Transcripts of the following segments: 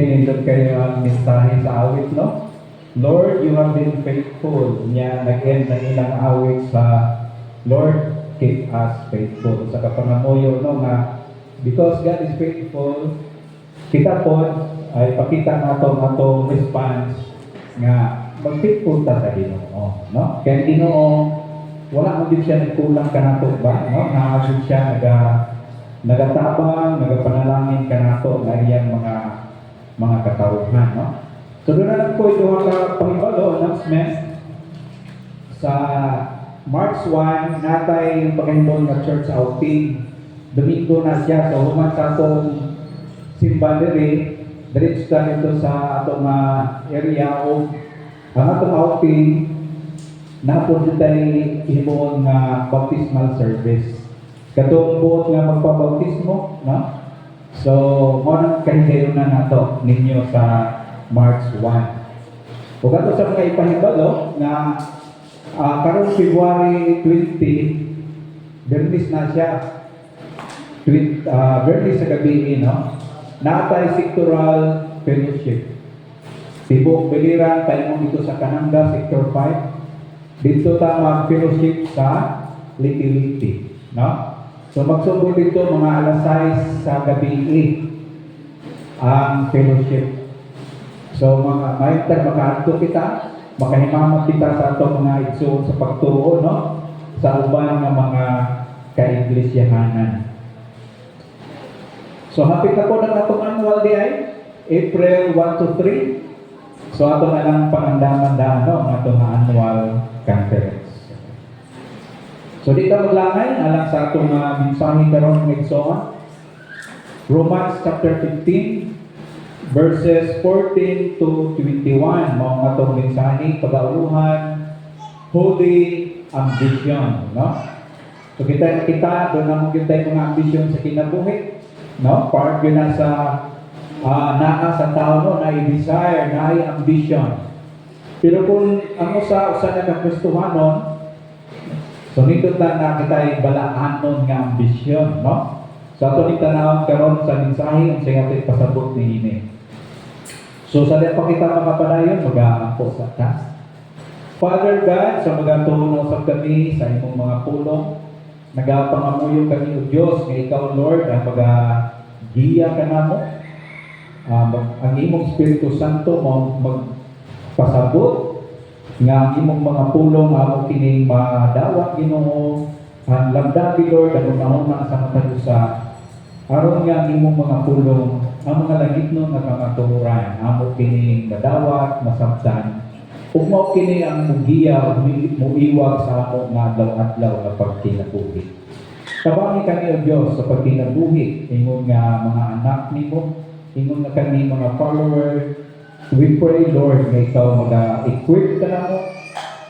nindot kayo ang mensahe sa awit, no? Lord, you have been faithful. Niya, nag-end ng ilang awit sa Lord, keep us faithful. Sa kapangamuyo, no, nga, because God is faithful, kita po ay pakita nato atong response nga mag-faithful ta sa Ginoo, no? Kaya Ginoo, wala mo din siya nagkulang kanato ba, no? Naagod siya nagatabang, nagapanalangin kanato na iyang mga katawhan, no? So doon na lang po ito ang pangibalo, announcement. Sa March 1, natay yung pagkahimbol na church outing. Domingo na siya. So human sa atong simbaliri, diretso ka nito sa atong area o ang atong outing na po tayo himbol na baptismal service. Katong buot nga magpabautismo, no? So, mo kahigayon na nato ninyo sa March 1. Kung ato sa mga ipahibalo na karong February 20, Bernis na siya, Bernis sa gabi, no? Natay sectoral fellowship. Tibok Biliran, tayo mo dito sa Kananga, Sector 5. Dito ta mag-fellowship sa Liti-Liti, no? So magsugod dito mga alas 6 sa gabi ang fellowship. So mga maiter, makaadto kita, makahimamat kita sa itong mga igsoon sa pagtuo, no? Sa uban ng mga kaiglisyahanan. So hapit na po ng atong annual day ay April 1 to 3. So ato na lang pangandaman-daan, no? Ang atong annual conference. So di ka maglangay, alang sa atong mensahe karon ng igsoon. Romans chapter 15, verses 14 to 21, mga atong mensahe, pag-auluhan, holy ambition, no? So kita, doon naman kita yung mga ambisyon sa kinabuhi, no? Part yun na sa naa sa tao, no? Na i-desire, na i-ambition. Pero kung ang usa na nagkristuhanon, so nito na kita balaan nun nga ambisyon, no? So ato ni tanawon karon sa mensahe ang siya pasabot ni ini. So sa pa kita makapadayon, mag-aampo sa taas. Father God, sa magatunaw sa kami sa imong mga pulong, nagapangamuyo kami o Diyos, nga ikaw Lord, ang mag-giya ka na mo, ang imong Espiritu Santo mo magpasabot, nga ang imong mga pulong amo kining madawat Ginoo, ang lamdabi Lord, ang una sa matagusa, aron nga ang imong mga pulong, ang mga langit nun nga kamaturan, amo kining madawat, masabtan, ug mao kini ang mugiya, muiwag sa amo nga adlaw-adlaw nga pagkinabuhi. Tabangi kami o Diyos sa pagkinabuhi, ingon nga mga anak nimo, ingon nga kami mga follower. We pray Lord nga ikaw mag-equip ka na mo,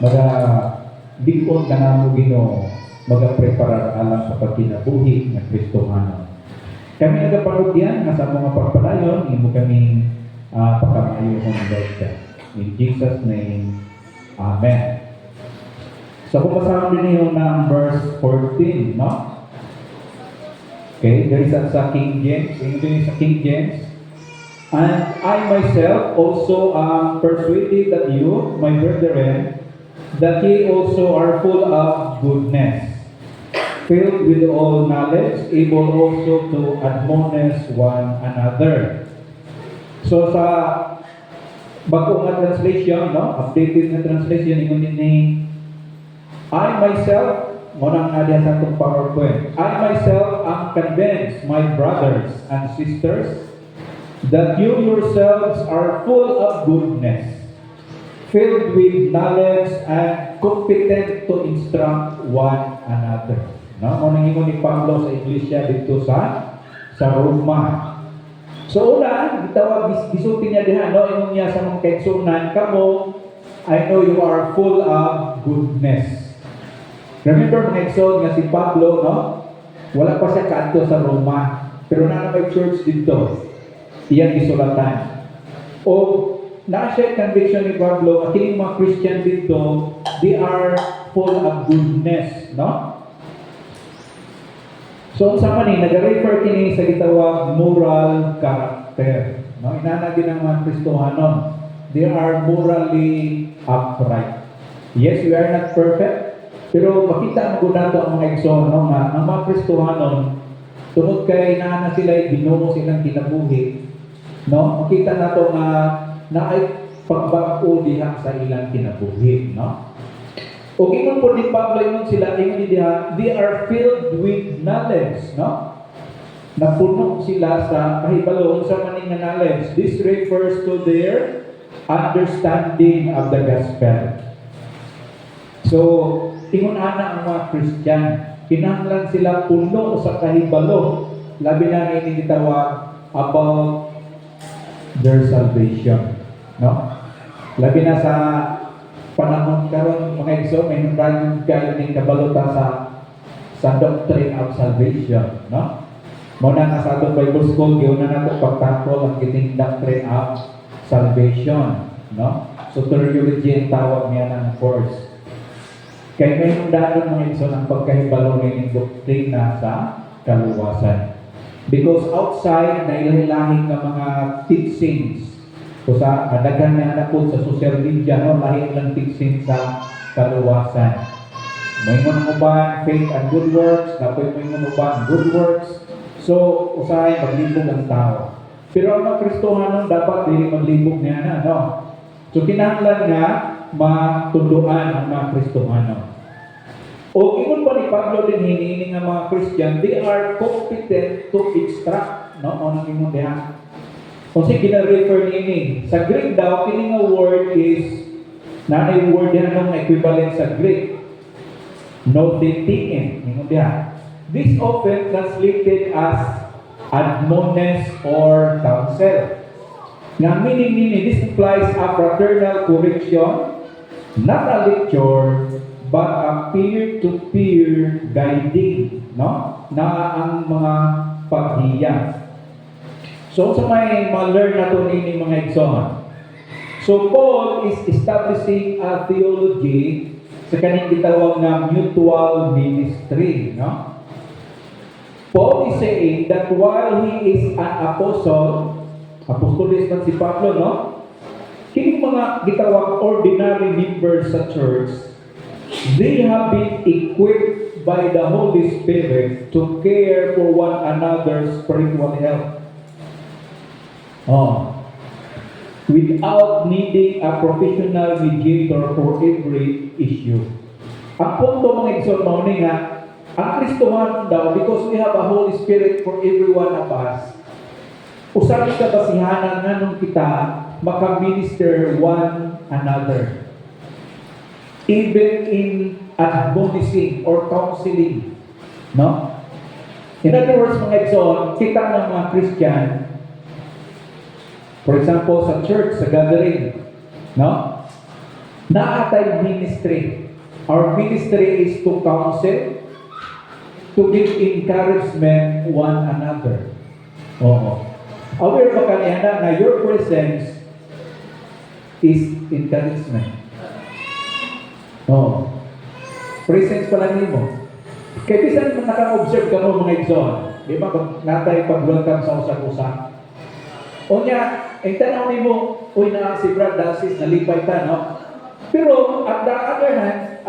mag-bigon ka na mo Ginoo, mag-preparar alam sa pagkinabuhi ng Kristohanon. Kami nagpaparugyan nga sa mga pagpadayon, imo kami pagkamayo ng Lord. In Jesus' name, Amen. So kung basahin din niyo ng verse 14, no? Okay, there is sa King James, English sa King James. And I myself also am persuaded that you, my brethren, that ye also are full of goodness, filled with all knowledge, able also to admonish one another. So sa bagong translation, no? Updated na translation, ingon ni I myself, monang nadia sa itong PowerPoint, I myself am convinced, my brothers and sisters, that you yourselves are full of goodness, filled with knowledge and competent to instruct one another. No, monang ingon ni Pablo sa iglesia dito sa Roma. So una, gitawag gisuti niya diha, no, ingon niya sa mga kaigsunan, kamo, I know you are full of goodness. Remember mga igsoon nga si Pablo, no? Wala pa siya kanto sa Roma, pero na may church dito. Iyang gisulatan. O na siya conviction ni Pablo, at yung mga Christian dito, they are full of goodness, no? So sa manin, nag-refer kini sa gitawag moral character. No? Inanagin ng mga Kristohanon. They are morally upright. Yes, we are not perfect, pero makita mo nato ang mga igsoon, no, nga ang mga Kristohanon tungod kay naa na sila Ginoo silang kinabuhi, no? Makita nato nga naay pagbag-o diha sa ilang kinabuhi, no? O ingon po ni Pablo, ingon sila, ingon diha, they are filled with knowledge, no? Napuno sila sa kahibalo sa maning nga knowledge. This refers to their understanding of the gospel. So, ingon ana ang mga Christian, kinahanglan sila puno sa kahibalo, labi na ini gitawag about their salvation, no? Labi na sa panahon karon mga igsoon, may nundan kayo ning kabalota sa doctrine of salvation, no? Muna nga sa atong Bible school, giuna nato pagtakol ang kining doctrine of salvation, no? Soteriology ang tawag niya ng course. Kaya may nundan mga igsoon ang pagkahibalo ng doktrina sa kaluwasan. Because outside na ilahilahing ng mga teachings, o sa kadagan na anak po sa social media, no, lahi lang teaching sa kaluwasan. May mga uban, faith and good works, dapat may mga uban, good works. So, usahay, maglibog ang tao. Pero ang mga Kristohanon dapat hindi maglibog niya na, no? So, kinahanglan nga matunduan ang mga Kristohanon. O ingon pa ni Pablo din hinihiling ang mga Christian, they are competent to extract, no? O nang ingon diha. Kasi gina-refer niya sa Greek daw, kining nga word is nanay word yan ng equivalent sa Greek. Notetiin. This often translated as admonish or counsel. Nga meaning, this implies a fraternal correction, not a lecture, but a peer-to-peer guiding, no? Na ang mga paghiyang. So, sa may ma-learn na ito ni mga igsoon. So, Paul is establishing a theology sa kanyang gitawag na mutual ministry, no? Paul is saying that while he is an apostle, apostolis man si Pablo, no? Kining mga gitawag ordinary members sa church, they have been equipped by the Holy Spirit to care for one another's spiritual health. Without needing a professional mediator for every issue. Ang punto mga igsoon mao ni nga, ang Kristohanon daw, because we have a Holy Spirit for every one of us, usabi ka basihanan nga nung kita maka-minister one another. Even in admonishing or counseling. No? In other words, mga igsoon, kita ng mga Christian, for example, sa church, sa gathering, no? Naatay ministry. Our ministry is to counsel, to give encouragement one another. Oo. Aware ba kanina na your presence is encouragement? Oo. Presence pala nimo. Kaya bisan mo naka-observe ka mo mga igsoon, di ba, natay pag-welcome sa usap-usap. O niya, ang tanaw ni mo, uy na si Brad Dasis, nalipay ta, no? Pero, at the other hand,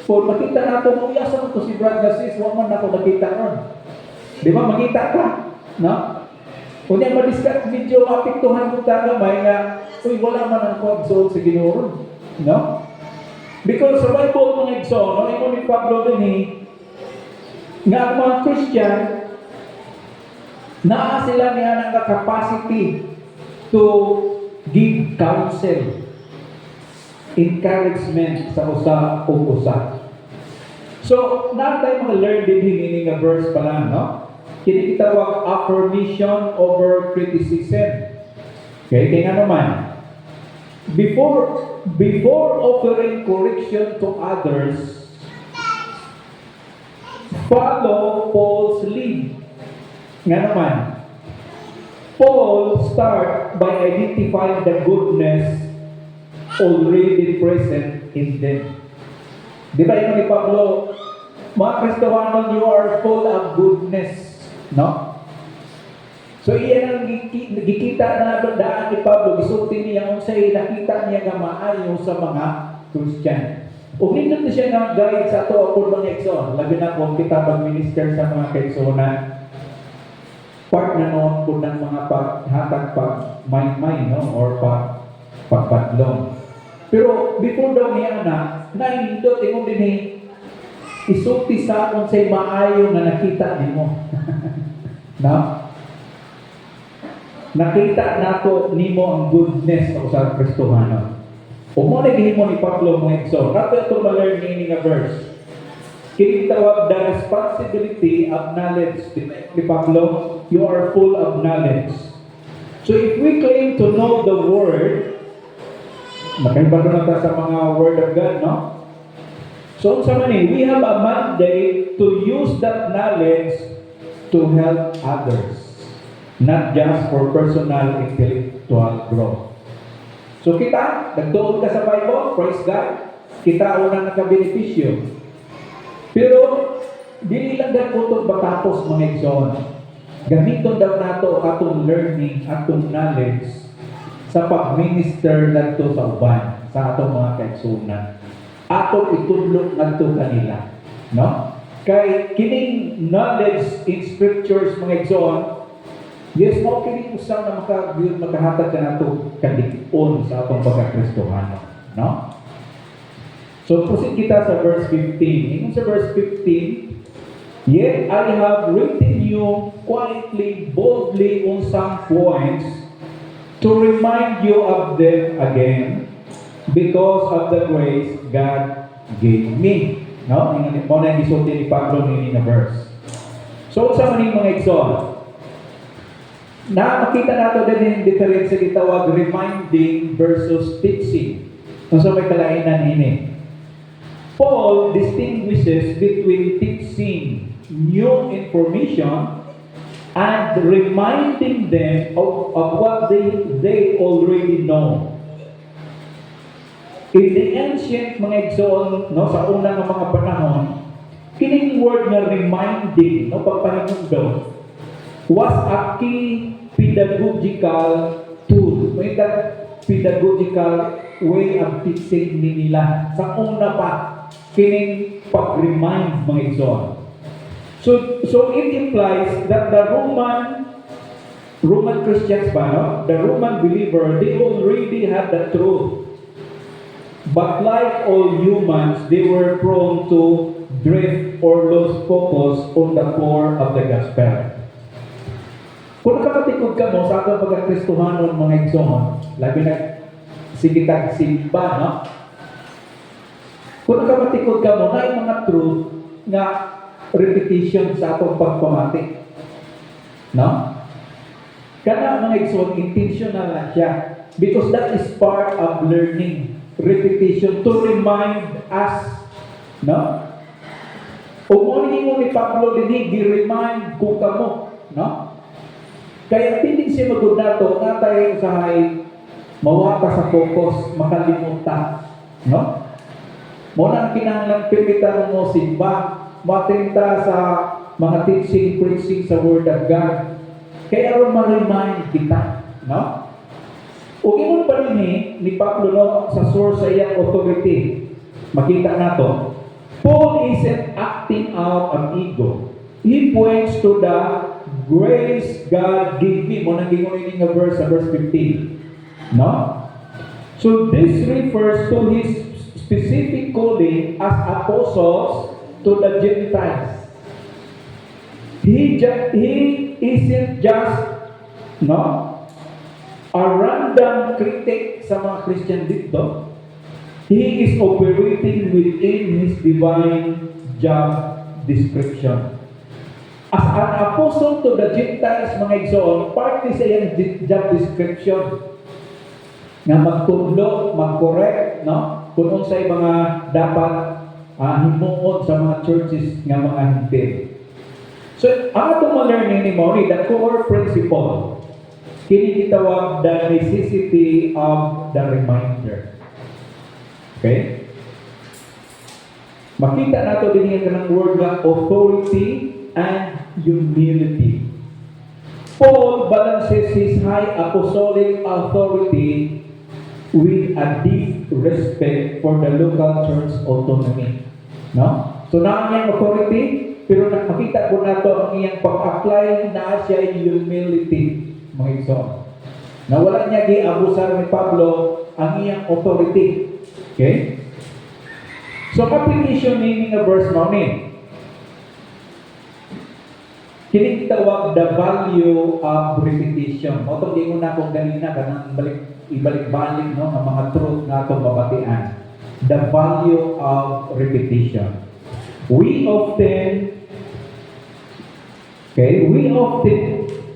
for makita nato, uy, asa mo to si Brad Dasis, huwag man nato nakita ron. Di ba, makita ka, no? O niya, madiskat, medyo apiktuhan mo tayo, may nga, uy, wala man ang console sa Ginoo, no? Because sa Bible mga igsoon, no, imo ni Pablo din nga ang mga Christian, naa sila niya ng capacity to give counsel, encouragement sa usa o usa. So, na tayo mga learn din meaning nga verse pa lang, no? Kini kitawag affirmation over criticism. Okay, kaya nga naman, before offering correction to others, follow Paul's lead. Nga naman, Paul start by identifying the goodness already present in them. Di ba yun ni Pablo, mga Kristohanon, you are full of goodness, no? So iyan ang gikita na daan ni Pablo, gisulti niya unsay nakita niya nga maayo sa mga Christian. O hindi na siya nga guide sa ato ako mga kaigsoon, labi na kung kita mag-minister sa mga kaigsuonan. Part na noon po ng mga paghatag pag may no? Or pagpadlong. Pero before daw niya na indot ingon din isulti sa akon say maayo na nakita nimo. No? Nakita nato nimo ang goodness ng sa Kristohano. O mo na gihimo ni Pablo mo igsoon. Rato ito ma-learn nga verse. Kini tawag the responsibility of knowledge. Ni Pablo, you are full of knowledge. So if we claim to know the Word, makaibago na ta sa mga Word of God, no? So sa we have a mandate to use that knowledge to help others, not just for personal intellectual growth. So kita, nagtuon ka sa Bible, praise God, kita unang nakabenepisyo. Pero, dili lang daw po batapos mga igsoon. Gamiton daw nato atong learning, atong knowledge sa pag-minister nato sa uban, sa atong mga kaigsuonan. Atong itudlo nato kanila. No? Kay kining knowledge in scriptures mga igsoon, yes, mo kini usang na makahatag ka nato kadikon sa atong pagkakristohano, no? So proceed kita sa verse 15. Ingon sa verse 15, yet I have written you quietly, boldly on some points to remind you of them again because of the grace God gave me. No? Ingon mo na gisulti ni Pablo ni verse. So sa maning mga igsoon, na makita nato din yung difference sa gitawag reminding versus teaching. Kung sa may kalainan ini. Paul distinguishes between teaching new information and reminding them of what they already know. In the ancient mga igsoon, no, sa unang mga panahon, kining word nga reminding, no, pagpaningundong, was a key pedagogical tool. May that pedagogical way of teaching nila. Sa una pa, kining pag-remind mga igsoon. So it implies that the Roman Christians ba, no? The Roman believer, they already had the truth. But like all humans, they were prone to drift or lose focus on the core of the gospel. Kung nakapatikod ka mo sa atong pagkakristohanon mga igsoon, labi na sigitag simba, no? Kung nakapatikod ka mo na yung mga truth nga repetition sa atong pagpamati. No? Kana mga igsoon, intentional na siya. Because that is part of learning. Repetition to remind us. No? O ni Pablo din, gi-remind kung kamo. No? Kaya hindi siya magod nato, natay usahay mawapa sa focus, makalimutan. No? Muna ang kinahanglan pilitan mo simba, matinta sa mga teaching, preaching sa Word of God. Kaya ron ma-remind kita. No? O ingon pa rin ni Pablo no, sa source sa iyang authority. Makita nato, Paul isn't acting out of ego. He points to the grace God gave me. Mo nang gingon nga verse sa verse 15. No? So this refers to his specific calling as apostles to the Gentiles. He isn't just a random critic sa mga Christian dito. He is operating within his divine job description. As an apostle to the Gentiles, mga igsoon, part ni sa iyang job description nga magtudlo, mag-correct, no? Kung unsay mga dapat himuon sa mga churches nga mga hintil. So, ang atong ma-learning ni Mori, the core principle, kini gitawag the necessity of the reminder. Okay? Makita nato din yung kanang word na authority and humility. Paul balances his high apostolic authority with a deep respect for the local church autonomy. No? So na ang iyang authority, pero nakita ko na ito ang iyang pag-apply na siya humility, mga igsoon. Na wala niya giabusan ni Pablo ang iyang authority. Okay? So, application meaning ng verse mo ni. Kini kitawag the value of repetition. O ito, di mo na kung ganina, kanang ibalik-balik, no, ng mga truth na itong babatian. The value of repetition. We often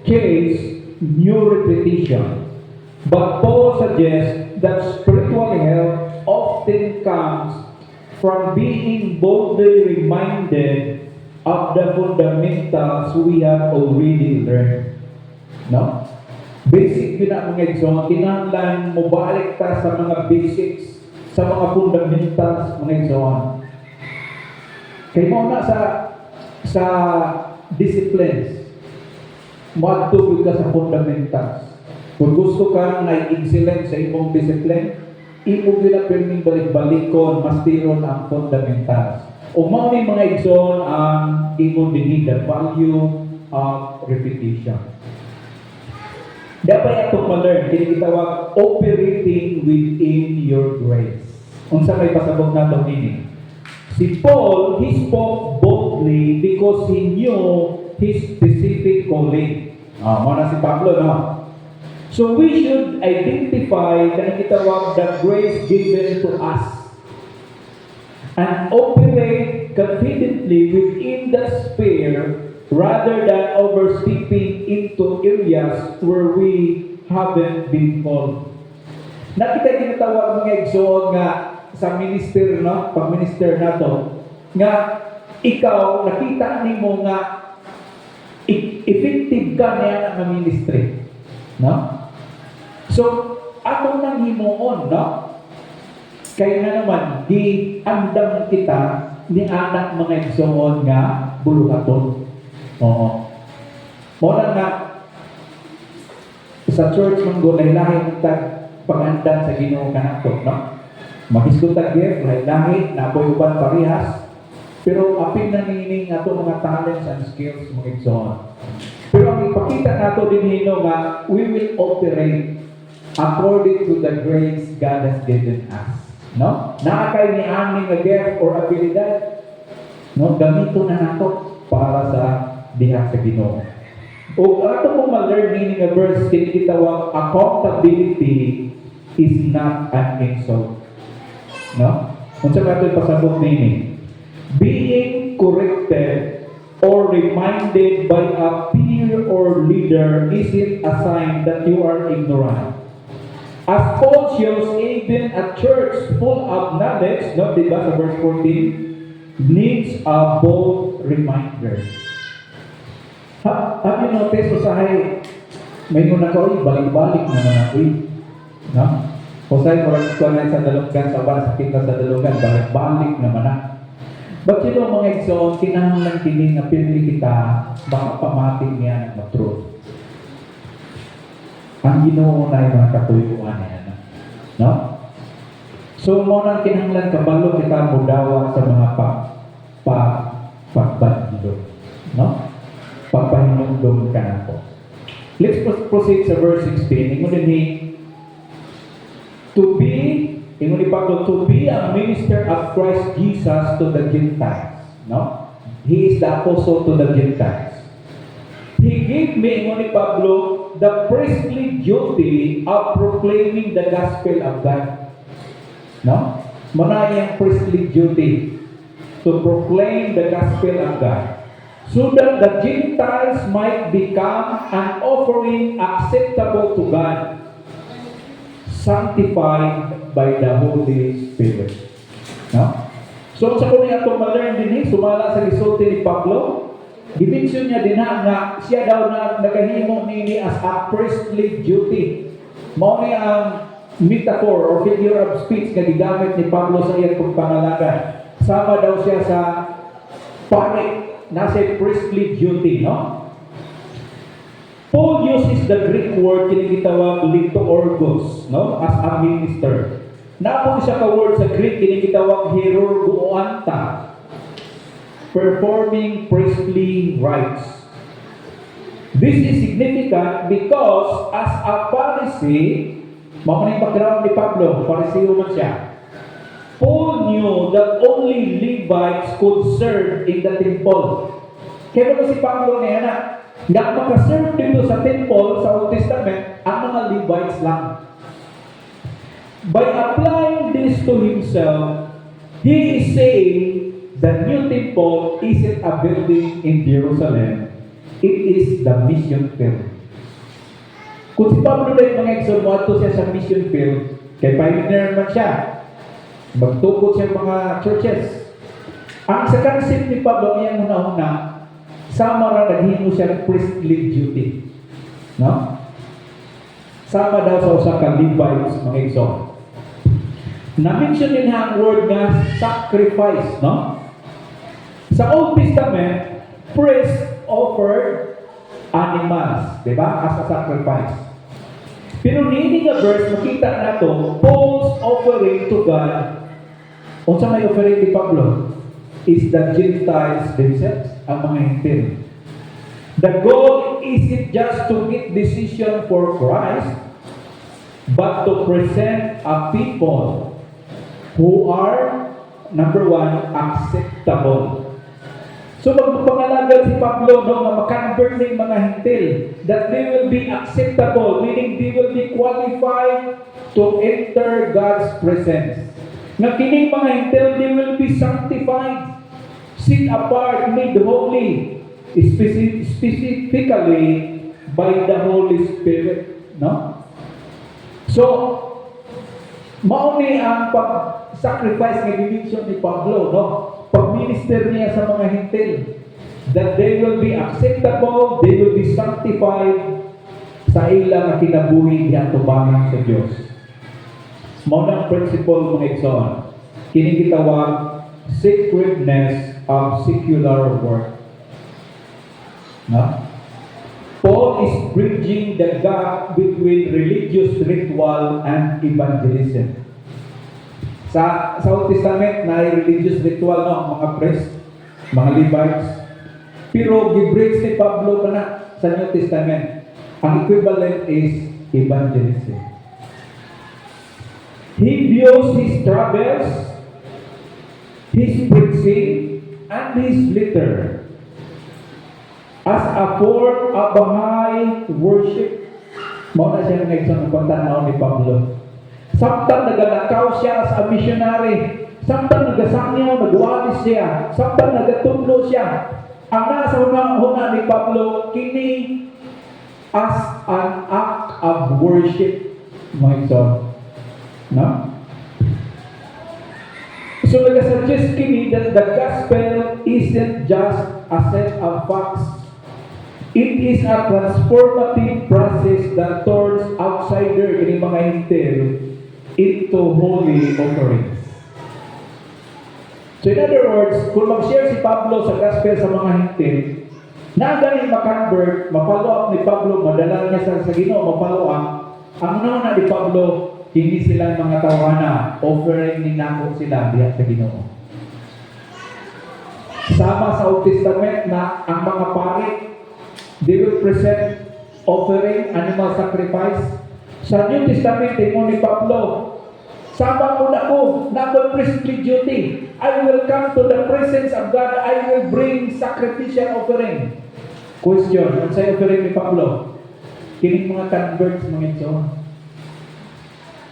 chase new repetition. But Paul suggests that spiritual health often comes from being boldly reminded of the fundamentals we have already learned. No? Basic yun ang mga igsoon. Kinahanglan mo balik ta sa mga basics, sa mga fundamentals, mga igsoon. Kaya mo na sa disciplines, magtubig ka sa fundamentals. Kung gusto ka na excellent sa imong discipline, imo gila perming balik-balikon, mastiron ang fundamentals. O may mga igsoon ang imong dinhi the value of repetition. Dapat itong ma-learn, tinitawag operating within your grace. Unsa may pasabog na itong meaning? Si Paul, he spoke boldly because he knew his specific calling. Muna si Pablo, no? So we should identify na kitawag the grace given to us and operate confidently within that sphere rather than overstepping into areas where we haven't been called. Nakita ginatawag mga igsoon nga sa minister, no? Pag-minister na to, nga ikaw, nakita nimo nga effective ka niya na ministry. No? So, atong nang himuon, no? Kaya nga naman, di andam kita ni anak mga igsoon nga buluhaton. Oo. Muna nga, sa church mong lahi-lahi ng pag-andam sa Ginoo kanato, no? Magiskutan gift, lahi-lahi, napoy uban parehas, pero apil na nining ato mga talents and skills mga igsoon. Pero ang ipakita nato din hino nga, we will operate according to the grace God has given us. No? Naakay ni aming nga gift or abilidad, no? Gamito na nato para sa diha sa Ginoo. O ato pong ma-learn meaning nga verse, tinitawag accountability is not an insult. No? Kung sa natin pasabot meaning, being corrected or reminded by a peer or leader isn't a sign that you are ignorant. As Paul shows, even a church full of knowledge, no, diba sa verse 14, needs a bold reminder. Have you noticed, usahay, may muna ko, balik-balik naman ako, no? Usahay, parang ko na sa dalunggan, sa wala sa kita sa dalunggan, balik-balik naman na. But you know, mga igsoon, kinahanglan kini nga pinili kita, baka pamating niya ng truth. Ang Ginoo na yung mga katuyuan niya. No? So, muna kinahanglan kabalo kita mudawa sa mga pagbandlo. No? Pagpahinungdom ka na po. Let's proceed sa verse 16. Ingon din to be a minister of Christ Jesus to the Gentiles. No? He is the apostle to the Gentiles. He gave me, ingon ni Pablo, the priestly duty of proclaiming the gospel of God. No? Muna yung priestly duty to proclaim the gospel of God, so that the Gentiles might become an offering acceptable to God, sanctified by the Holy Spirit. No? So, sa kunya itong ma-learn din sumala sa resulti ni Pablo, dimension niya din nga siya daw na nagahimo nini as a priestly duty. Mao ni ang metaphor or figure of speech nga gigamit ni Pablo sa iyang pangalagan. Sama daw siya sa pare, nasa priestly duty, no? Paul uses the Greek word kinigitawag liturgos, no, as a minister. Napon siya ka word sa Greek kinigitawag hierurgoanta, performing priestly rites. This is significant because as a Pharisee, mamaya yung background ni Pablo, Pharisee man siya. Paul knew that only Levites could serve in the temple. Kaya ba si Pablo niya na, nga makaserve dito sa temple, sa Old Testament, ang mga Levites lang. By applying this to himself, he is saying the new temple isn't a building in Jerusalem. It is the mission field. Kung si Pablo na yung mga exormato siya sa mission field, kay pioneer man siya, magtukod siya mga churches. Ang sa concept ni Pablo, yan muna-una, sama ra naghimo siya priestly duty. No? Sama daw sa usa ka Levites mga igsoon. Na-mention din ang word nga sacrifice, no? Sa Old Testament, priests offered animals, di ba? As a sacrifice. Pero nini nga verse, makita nato, Paul's offering to God, unsa may offering ni Pablo, is the Gentiles themselves, ang mga hintil. The goal isn't just to get decision for Christ, but to present a people who are, number one, acceptable. So magpapangalagal si Pablo no, na makonvert ng mga hintil, that they will be acceptable, meaning they will be qualified to enter God's presence. Na kining mga hintil, they will be sanctified, set apart, made holy, specifically by the Holy Spirit. No? So, mauni ang pag-sacrifice ng religion ni Pablo, no? Pag-minister niya sa mga hintil, that they will be acceptable, they will be sanctified sa ilang na kinabuhi niya tubangan sa Diyos. Maunang principle mga igsoon, kinigitawag sacredness of secular work. No? Paul is bridging the gap between religious ritual and evangelism. Sa Old Testament, na religious ritual no, mga priest, mga Levites. Pero gibridge ni Pablo na sa New Testament. Ang equivalent is evangelism. He views his travels, his preaching, and his letter as a form of Baha'i worship. Muna siya ng isang pagtanaw ni Pablo. Samtang nagalakaw siya as a missionary, samtang nagasangyaw, nagwalis siya, samtang nagatudlo siya, ang nasa una ni Pablo, kini as an act of worship, mga son. No? So nagasuggest kini that the gospel isn't just a set of facts. It is a transformative process that turns outsider in mga hintil into holy offerings. So in other words, kung mag-share si Pablo sa gospel sa mga hintil, na galing makonvert, mapalo up ni Pablo, madala niya sa Ginoo, mapalo up, ang una ni Pablo, hindi sila mga tawana, offering ni nako sila diya sa Ginoo. Sama sa Old Testament na ang mga pari, they will present offering, animal sacrifice. Sa New Testament, tingin ni Pablo, sama mo na ko, na ko priestly duty. I will come to the presence of God. I will bring sacrificial offering. Question, ano sa offering ni Pablo? Kining mga converts mga ito,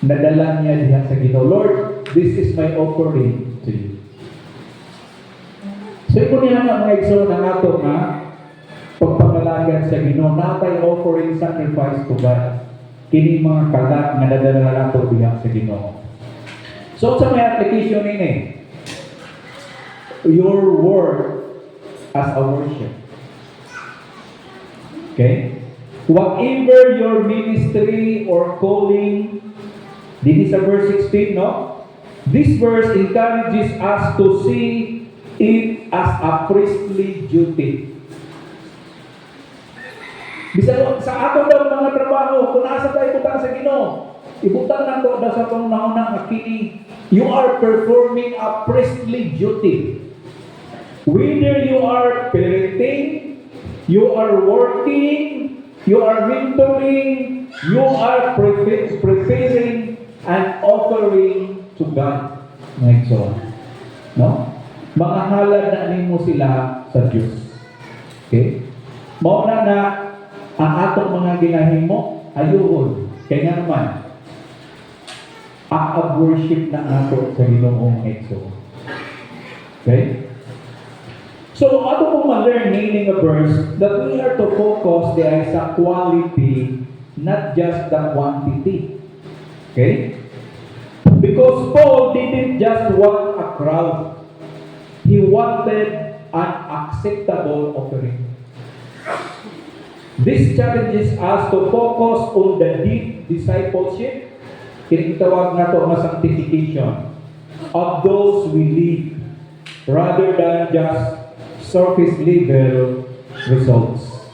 nadala niya diya sa Ginoo. Lord, this is my offering to you. So, ito niya nga mga igsoon na ato nga pagpangalagan sa Ginoo, natay offering sacrifice to God. Kini mga kalat nga nadala nato diya sa Ginoo. So, sa may application ini, your word as a worship. Okay? Whatever your ministry or calling, this is a verse 16, no? This verse encourages us to see it as a priestly duty. Bisan sa ato daw mga trabaho, kung nasa tayo butang sa Ginoo, ibutang na ko daw sa kong naunang akini, you are performing a priestly duty. Whether you are parenting, you are working, you are mentoring, you are preparing and offering to God. Like so. No? Mga halad na nimo sila sa Diyos. Okay? Mauna na ang atong mga ginahimo, ayuhon. Kaya nga naman, act of worship na ato sa Ginoong Exo. Okay? So, ato pong ma-learn meaning a verse that we are to focus there sa quality, not just the quantity. Okay? Because Paul didn't just want a crowd. He wanted an acceptable offering. This challenges us to focus on the deep discipleship, kinitawag na ito na sanctification, of those we lead, rather than just surface level results.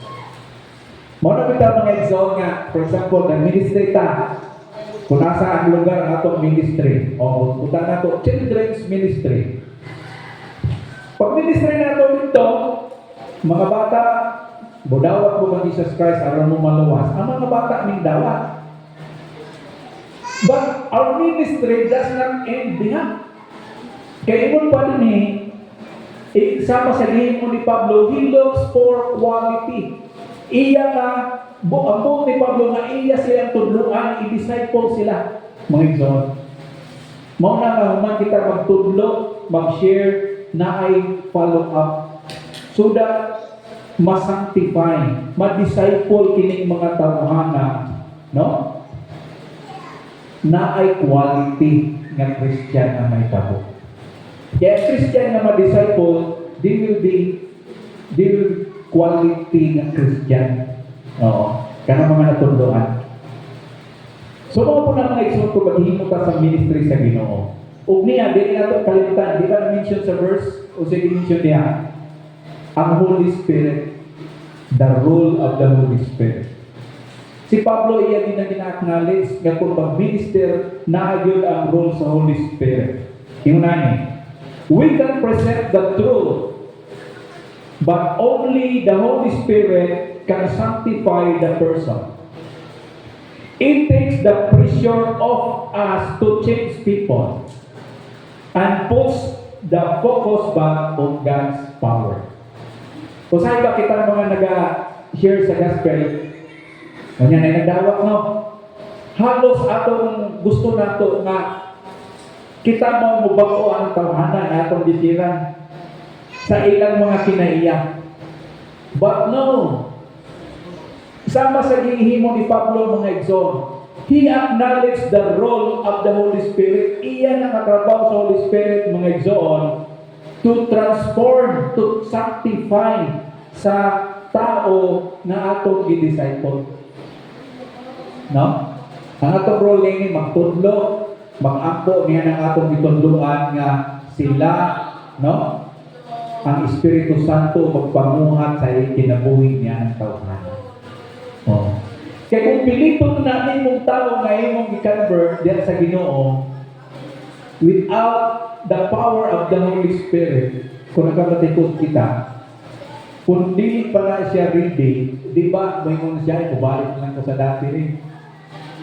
Muna kita mga exalt nga, for example, ng ministry ta, kung nasa ang lugar ng atong ministry, o punta na ito, children's ministry. Pag ministry na ito dito, mga bata, budawat mo ba Jesus Christ, aron mo maluwas, ang mga bata ning dawat. But our ministry does not end diha. Kaya iyon pa din sama sa lihim ni Pablo, he looks for quality. Iya nga, buong ni Pablo nga iya silang tudluan, i-disciple sila. Mga exalt. Mauna nga human kita magtudlo, mag-share, na ay follow up. So that masanctify, ma-disciple kining mga tawhana, no? Na ay quality ng Christian na may tabo. Kaya Christian na ma-disciple, they will quality ng Christian. Oo. Kaya mga natulungan. So, mo po na mga example ko, maghihimo ka sa ministry sa Ginoo. Ug niya, di na ito kalimutan, di ba na-mention sa verse, o sa mention niya, ang Holy Spirit, the role of the Holy Spirit. Si Pablo iya din na gina-acknowledge nga kung mag-minister na yun ang role sa Holy Spirit. Yung nani, we can present the truth, but only the Holy Spirit can sanctify the person. It takes the pressure of us to change people and puts the focus back on God's power. Kung saan ba kita mga nag-share sa gospel, kanya na nagdawat, no? Halos atong gusto nato nga kita mo mubako ang tawhana na atong bitiran sa ilang mga kinaiya. But no, sama sa gihimo ni Pablo mga exalt, he acknowledged the role of the Holy Spirit. Iyan ang katrabaho sa Holy Spirit mga exalt to transform, to sanctify sa tao na atong i-disciple. No? Ang atong role ngayon magtudlo, mag-ampo niya ng atong itudluan nga sila, no? Ang Espiritu Santo magpamuhat sa kinabuhi niya ng tawhana. Oh. Kaya kung pilipon natin mong tao ngayon mong i-convert diyan sa Ginoo, without the power of the Holy Spirit, kung nagkakatikot kita, kung di pala siya ready, di ba, may muna siya, ibabalik lang ko sa dati rin.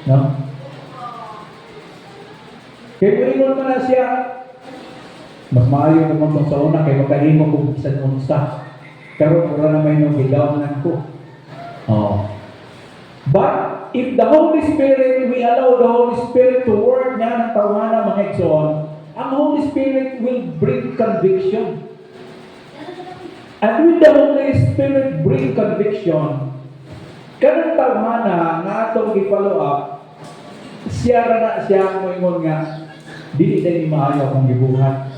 No? Kaya kung ingon mo na siya, mas maayo naman sa una, kaya magkahimo kung bisan unsa. Karoon ko na may nung higawanan ko. Oh. But, if the Holy Spirit, we allow the Holy Spirit to work na ng tawana mga ekson, ang Holy Spirit will bring conviction. And with the Holy Spirit bring conviction, kanang tawhana nga atong i-follow up, siya na siya mo ingon nga, dili na ni maayo akong gibuhat.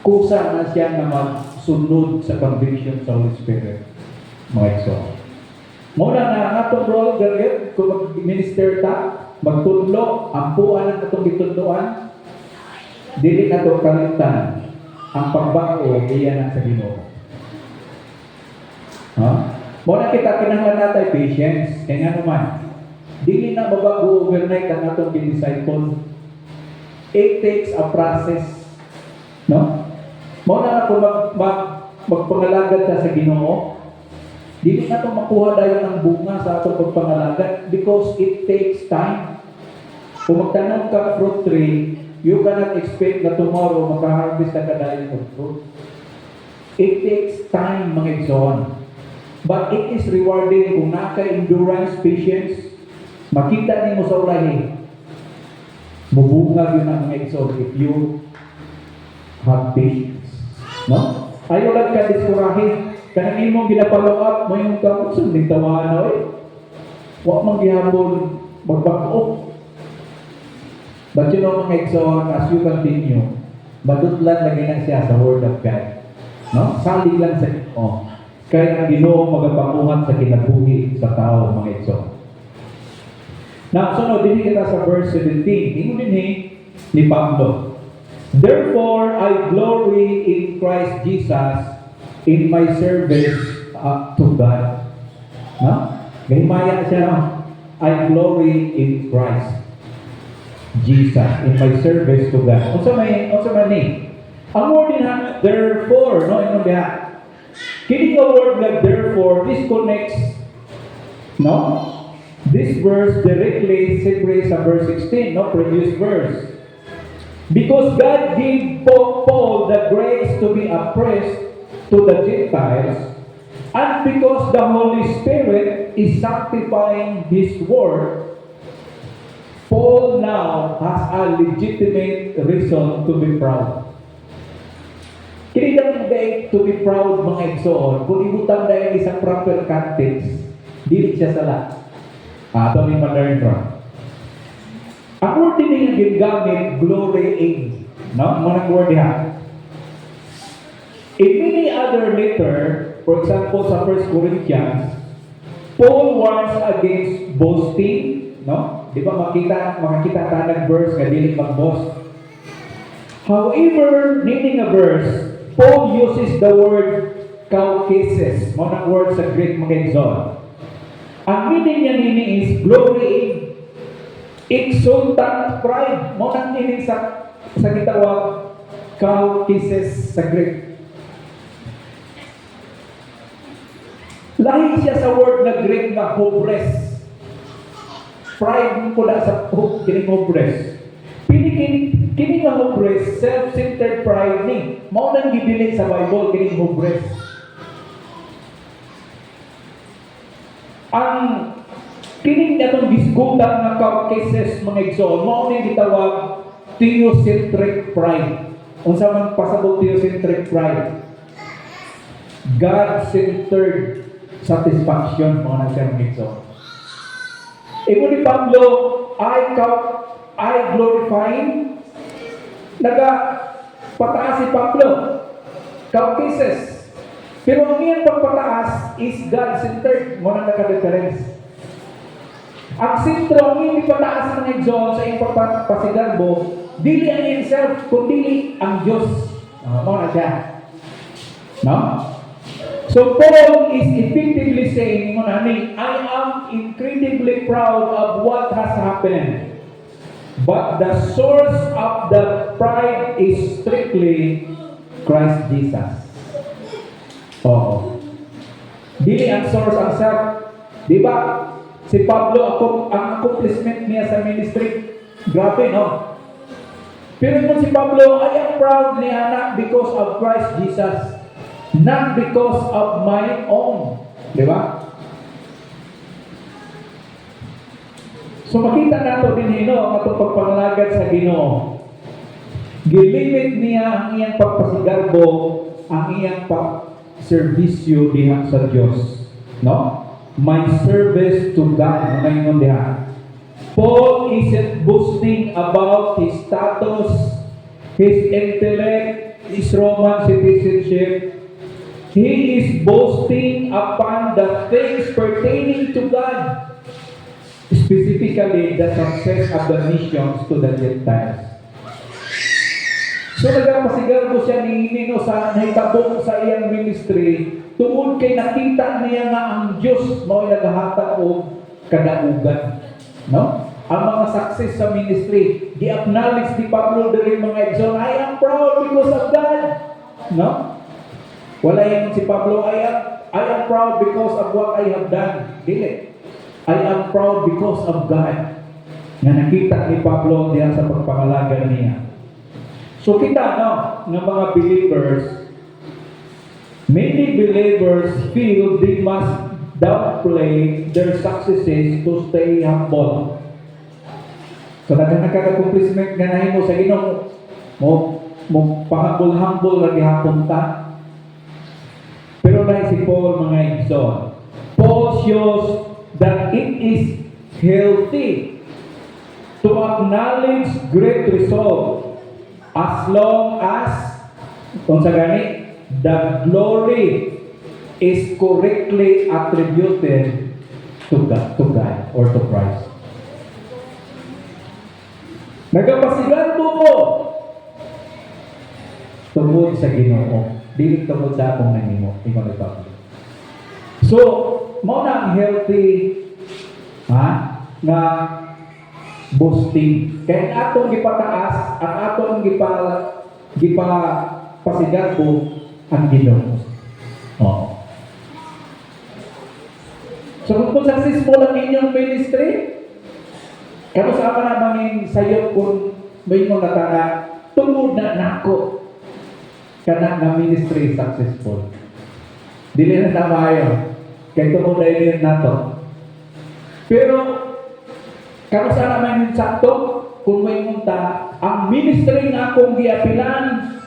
Kusa na siya na magsunod sa conviction sa Holy Spirit. Mga exo. Muna na ang atong role, garget, kung mag-minister ta, magtudlo, ampuan ang atong gitudloan, dili na ito kalimtan, ang pagbago, iyan ang sa Ginoo. Ha? Muna kita kinahanglan natin patience. Kaya nga naman, dili na mabago overnight ang atong disciple. It takes a process. No? Muna ako magpangalagad ka sa Ginoo. Dili na ito makuha dayon ng bunga sa atong pagpangalagad because it takes time. Kung magtanong ka fruit tree, you cannot expect na tomorrow makaharvest ka dayon ng fruit. It takes time, mga igsoon. But it is rewarding kung naka-endurance, patience, makita ni mo sa ulahi. Mubungag yun ang mga igsoon if you have patience. No? Ayaw lang ka diskurahin. Kanang imong ginapalow up, mo yung kamusun, di tawa na Huwag mong gihapon magbako. But you know, mga igsoon, as you continue, madutlan lagi na siya sa Word of God. No? Salig lang sa Ginoo. Kaya ang Ginoo magapanguhan sa kinabuhi sa tao, mga igsoon. Now, sunod, din kita sa verse 17. Ingon din ni Pablo. Therefore, I glory in Christ Jesus in my service to God. No? Gahimaya siya, no? I glory in Christ Jesus in my service to God. Unsa man ni? Ang word din ha, therefore, no? Ingon diha. Kini nga word na therefore, this connects, no? This verse directly separates sa verse 16, no? Previous verse. Because God gave Paul the grace to be a priest to the Gentiles, and because the Holy Spirit is sanctifying His word, Paul now has a legitimate reason to be proud. Kinilang to be proud, mga igsoon, kung ibutang dahil isang proper context, dili siya sala. Ito ni ma-learn from. Ang word din yung gingamit, glorying. No? Munang word niya. In many other letter, for example, sa 1 Corinthians, Paul warns against boasting. No? Di ba makita tanang verse na dili mag-boast. However, meaning a verse, Paul uses the word kaukesis. Munang word sa Greek, mga igsoon. Ang meaning niya nini is glorying, exultant pride. Munang meaning sa gitawag kaukesis sa Greek. Lahi siya sa word na Greek na hubris. Pride ko na sa kining hubris. Kini nga hubris, self-centered pride ni. Mao nang gibilin sa Bible kining hubris. Ang kining atong diskutan nga cases, mga igsoon, mao ning gitawag theocentric pride. Unsa man pasabot theocentric pride? God-centered satisfaction, mga nagsamigso. Imo ni Pablo, I glorifying, pataas si Pablo, cases. Pero ang iyang pagpataas is God-centered, mga nagka-difference. Ang sentro, ang iyang pataas ng exalt sa iyong pagpasigarbo, dili ang himself, kundi ang Diyos. Mga na siya. No? So Paul is effectively saying, I am incredibly proud of what has happened. But the source of the pride is strictly Christ Jesus. Oo. Dili ang source ang self. Di ba? Si Pablo, ang accomplishment niya sa ministry, grabe, no? Pero kung si Pablo, I am proud ni anak because of Christ Jesus. Not because of my own. Di ba? So makita nato din ang atong pagpangalagad sa Ginoo. Gilimit niya ang iyang pagpasigarbo, ang iyang serbisyo diha sa Dios. No? My service to God. Ngayon diha. Paul isn't boasting about his status, his intellect, his Roman citizenship. He is boasting upon the things pertaining to God. Specifically, the success of the missions to the Gentiles. So nagpasigarbo siya ni Nino sa nahitabong sa iyang ministry tungod kay nakita niya nga ang Diyos mo'y naghahatag og kadaugan. No? Ang mga success sa ministry, di-acknowledge ni Pablo diri mga igsoon, I am proud because of God. No? Wala yan si Pablo, I am proud because of what I have done. Dili. I am proud because of God. Nga nakita ni Pablo diyan sa pagpangalaga niya. So kita, no, ng mga believers, many believers feel they must downplay their successes to stay humble. So nagkaka-accomplishment nga nahimo sa Ginoo, mo pahambol-hambol lagi hapon ta. Pero na si Paul mga igsoon, Paul shows that it is healthy to acknowledge great result as long as kung sa gani, the glory is correctly attributed to God or to Christ. Nagapasigan ko tungod sa Ginoo, dili tungod sa akong nanimo, ikaw ni Pablo. So, mo na ang healthy nga boasting. Kaya atong gipataas, ang atong gipapasigan ko ang Ginoo. Oo. So kung successful ang inyong ministry, kano sa ka na manging sayo kung may mong natana, tungod na nako kana na ministry successful. Dili na tama yun. Kaya tungod na yun nato. Pero kano sa naman yung sakto, kung may munta, ang ministry nga akong giapilan,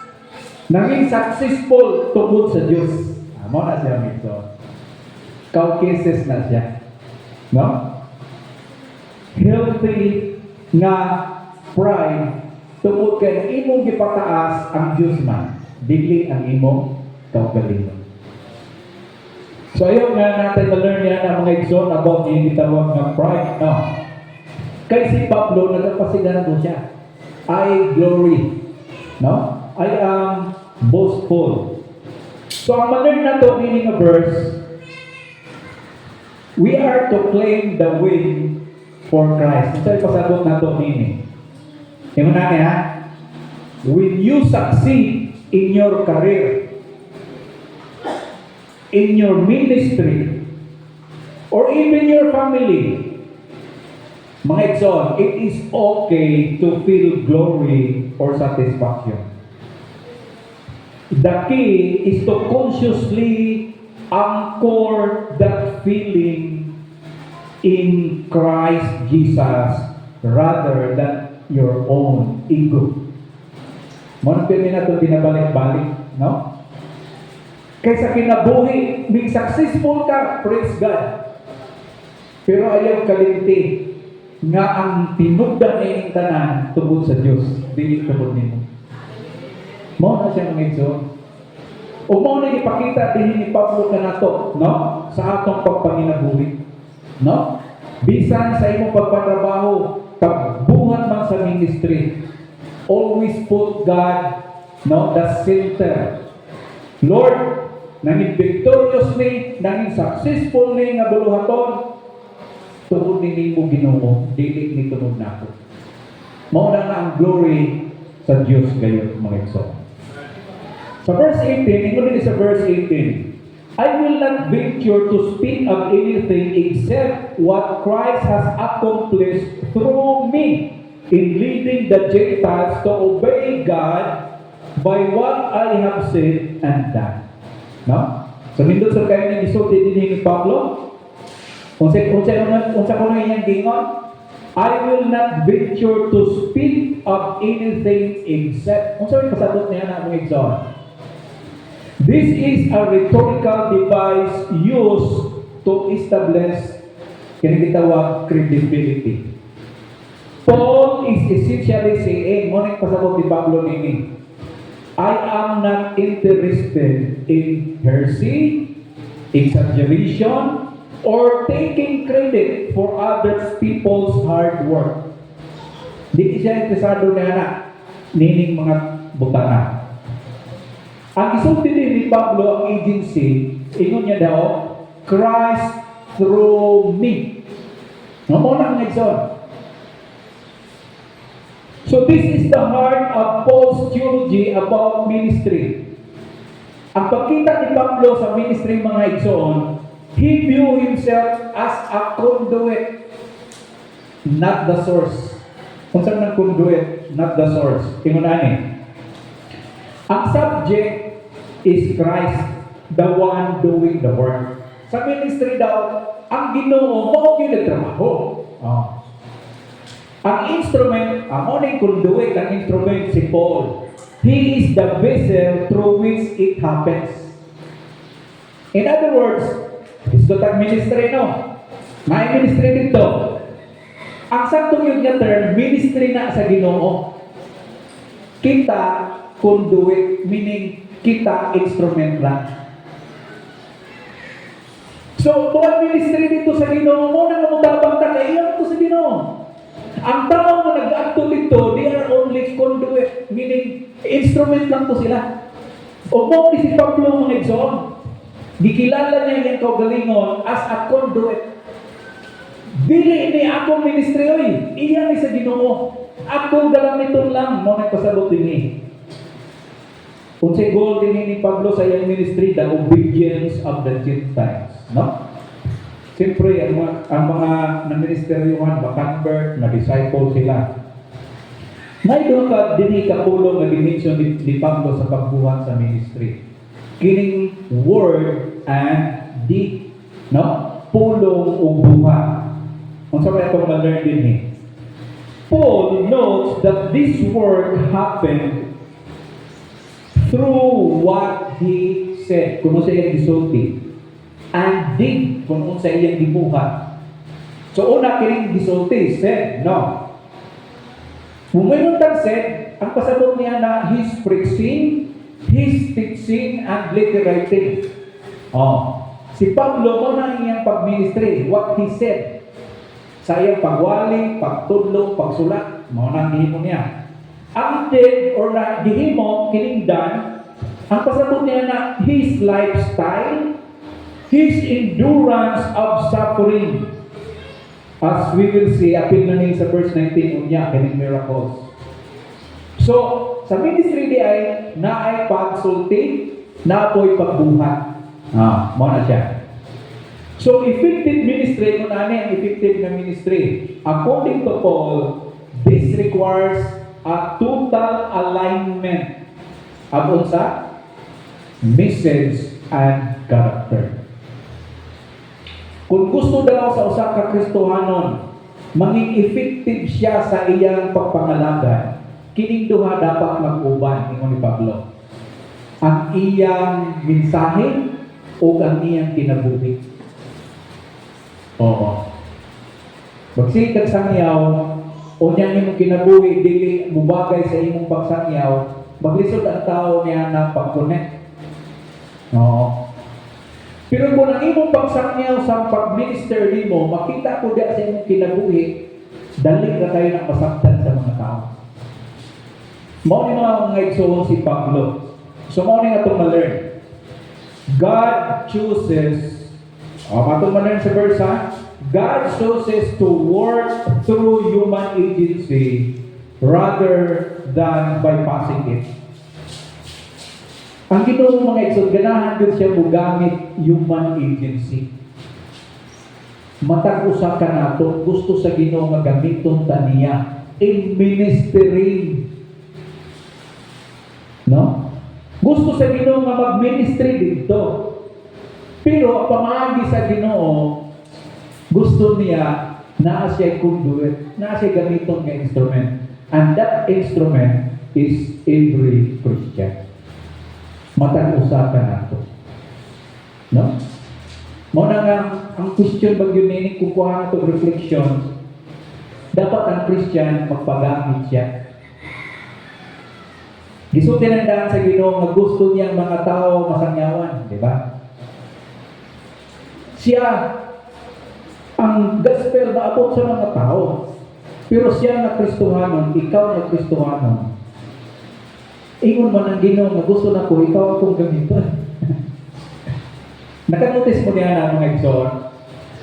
naging successful tungod sa Diyos. Amo na siya mito. Cases na siya. No? Healthy nga pride tungod kay imong gipataas ang Diyos man, dili ang imong kaugalingon. So ayaw nga natin na-learn yan ang mga igsoon about yung gitawag ng pride. No? Kay si Pablo, nagpasigaran mo siya. I glory. No? I am boastful. So ang ma-learn na to, meaning a verse, we are to claim the win for Christ. Ito yung pasagot na to, meaning. Tingnan natin ha? When you succeed in your career, in your ministry, or even your family, mga igsoon, it is okay to feel glory or satisfaction. The key is to consciously anchor that feeling in Christ Jesus rather than your own ego. Muna pinili na ito binabalik-balik, no? Kaysa kinabuhi, being successful ka, praise God. Pero ayaw kalimti nga ang tinugdan na yung tanan tungod sa Diyos, dili tungod nimo. Mo na siya mga igsoon. O mo na ipakita din ni Pablo kanato, no? Sa atong pagpanginabuhi. No? Bisan sa imong pagpatrabaho, pagbuhat man sa ministry, always put God, no, the center. Lord, nanging victorious ni, nanging successful ni nga buluhaton, tungod ni mo Ginoo, dili ni tungod nako. Mao na ang glory sa Dios gayon mga igsoon. Sa verse 18, ingon din sa verse 18, I will not venture to speak of anything except what Christ has accomplished through me in leading the Gentiles to obey God by what I have said and done. No? So nindot sa kayo ni isulti din ni Pablo. Unsa ko na iyang gingon? I will not venture to speak of anything except. Unsa yung pasabot niya na mga igsoon? This is a rhetorical device used to establish kinitawag credibility. Paul is essentially saying, ngunit pasabot ni Pablo nini, I am not interested in heresy, exaggeration, or taking credit for other people's hard work. Di siya interesado na nining mga butana. Ang isulti ni Pablo ang agency Ingon niya daw, Christ through me. Mo na nga igsoon. So this is the heart of Paul's theology about ministry. Ang pagkita ni Pablo sa ministry mga igsoon, he view himself as a conduit, not the source. Kung saan ng conduit, not the source. Ingon ani. Ang subject is Christ, the one doing the work. Sa ministry daw, ang Ginoo mo yung nagtrabaho. Ang instrument, ang oning conduit, ang instrument si Paul. He is the vessel through which it happens. In other words, it's the ministry, no? May ministry dito. Ang saktong yung nga term, ministry na sa Ginoo. Kita, conduit, meaning kita, instrument lang. So, tuwag ministry dito sa Ginoo mo, nang mamutabang ta, iyan ito sa Ginoo. Ang tao na nag-acto dito, they are only conduit, meaning instrument lang to sila. O mo ni si Pablo mga igsoon, gikilala niya yung kaugalingon as a conduit. Dili ni akong ministry, oy, iyan ni sa Ginoo. Akong galamiton lang, mo nagpasabot din ni. Kung sa goal din ni Pablo sa iyang ministry, the obedience of the Gentiles. No? Siyempre, ang mga na-ministeryohan, ma-convert, ma-disciple sila. May doon ka din ikapulong na dimension ni Pablo sa pagbuhat sa ministry. Kining word and deed. No? Pulong o buhat. Kung saan itong na-learn din eh. Paul notes that this work happened through what he said. Kung sa iyang gisulti. And did, kung sa iyang gibuhat. So, una, kining gisulti, said, no. Bumayong said, ang pasabot niya na his preaching, his teaching, and literating. Si Pablo mo na iyang pag-ministry, what he said. Sa iyang pagwali, pagtudlo, pagsulat, mo na gihimo niya. Ang did, or na gihimo, kining done, ang pasabot niya na his lifestyle, his endurance of suffering. As we will see, apil na sa verse 19 unya, kining miracles. So, sa ministry di ay, na ay pagsulti, na apoy pagbuhat. Mo na siya. So, effective ministry, kung ano yung effective na ministry? According to Paul, this requires a total alignment abon sa message and character. Kung gusto daw sa usa ka Kristohanon, maging effective siya sa iyang pagpangalaga, kining duha dapat mag-uban, ingon ni Pablo. Ang iyang mensahe o ang iyang kinabuhi. Oo. Magsikag sangyaw, o niya imong kinabuhi, dili mubagay sa imong pagsangyaw, maglisod ang tao niya na pag-connect. Oo. Pero kung ang imong pagsangyaw sa pag-minister mo, makita ko diya sa imong kinabuhi, dali ka kayo ng masaktan sa mga tao. Mao ni mga igsoon si Pablo. So mao ni nga itong ma-learn. God chooses, matong ma-learn sa verse ha, God chooses to work through human agency rather than bypassing it. Ang Ginoo mga igsoon, ganahan yun siya mugamit human agency. Matag usa ka nato, gusto sa Ginoo nga gamiton ta niya in ministry. No? Gusto sa Ginoo nga mag-ministry dito. Pero pamaagi sa Ginoo, gusto niya na siya conduit, na siya gamiton nga instrument. And that instrument is every Christian. Matag-usa ka nato. No? Muna nga, ang question bag yun nini, kukuha na itong reflection, dapat ang Christian magpagamit siya. Gisulti ng daan sa Ginoo nga gusto niyang mga tao masangyawan, di ba? Siya, ang gospel na abot sa mga tao, pero siya na Kristohanon, ikaw na Kristohanon, ingon man ang Ginoo nga gusto na ko, ikaw akong gamiton. Nakanotice mo niya na mga igsoon,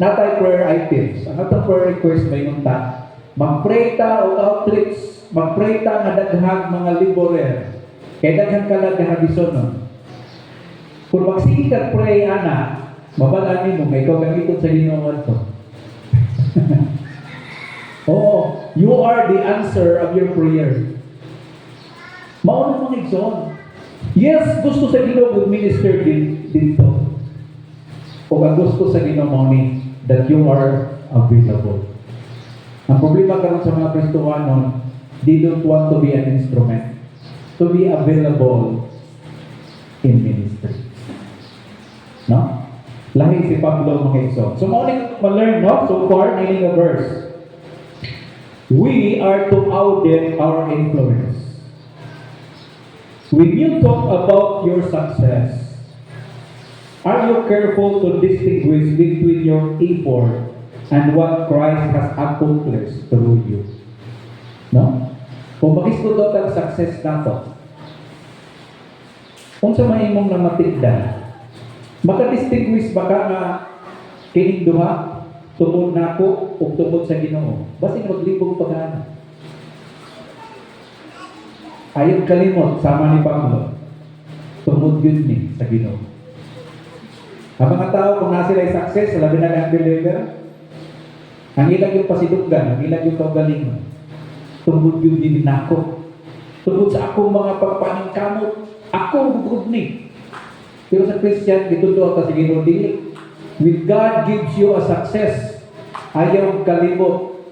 natay prayer items. Ang atong prayer request may nunta. Mag-pray ta o outreach, mag-pray ta nga daghang mga laborer. Kaya daghang kalag nga habison nun. Kung magsige ka pray, ana, mabalani mo, may ikaw gamiton sa Ginoo to. Oh, you are the answer of your prayer. Mauna mga igsoon. Yes, gusto sa Ginoo mag-minister dito. O ang gusto sa Ginoo ni that you are available. Ang problema karon sa mga Kristohanon, they don't want to be an instrument, to be available in ministry. No? Lahi si Pablo mga igsoon. So mo ni ma-learn, no? So far, meaning a verse. We are to audit our influence. When you talk about your success, are you careful to distinguish between your effort and what Christ has accomplished through you? No? Kung makisudot ang success nato, kung sa maimong na matigdan, makadistinguish ba ka nga kining duha, tungod na ako o tungod sa Ginoo? Basing maglibog pag-ana. Ayaw kalimot, sama ni Pablo, tungod yun ni sa Ginoo. Ang mga tao, kung nasa sila success, labi na ang believer, ang ilang yung pasiduggan, ang ilang yung kaugalingon, tungod yun din ako. Tungod sa akong mga pagpaningkamot, ako bugod ni. Pero sa Christian, itutuwa ka sa Ginoo dili. When God gives you a success, ayaw kalimot,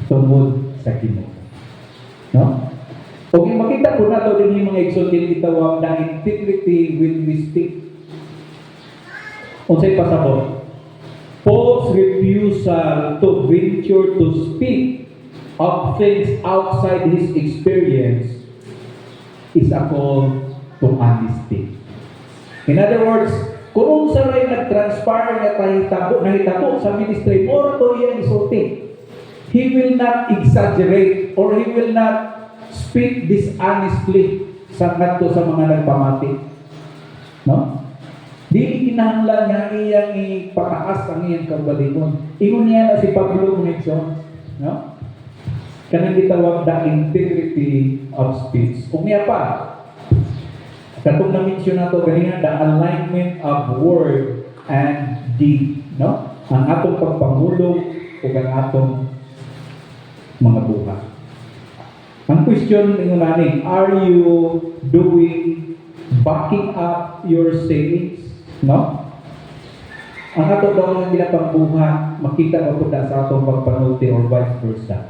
tungod sa Ginoo. No? Okay, makita po na ito din yung mga igsoon itawag na integrity when we speak. Unsay pasabot? Paul's refusal to venture to speak of things outside his experience is a call to honesty. In other words, kung sa rin nag-transpire na nahitabo sa ministry, more to iyang isulti. He will not exaggerate or he will not speak dishonestly sa mga nagpamati. No? Dili kinahanglan nga iyang ipataas ang iyang kaugalingon. Ingon niya na si Pablo Nixon, no? Kanang gitawag na integrity of speech. Kung niya pa, katong na-mention nato ganina, the alignment of word and deed, no? Ang atong pagpangulog o ang atong mga buhat. Ang question ng nanin, are you doing backing up your sayings? No? Ang ato daw ng ginapangbuhat, makita ko sa atong pagpanulti or vice versa.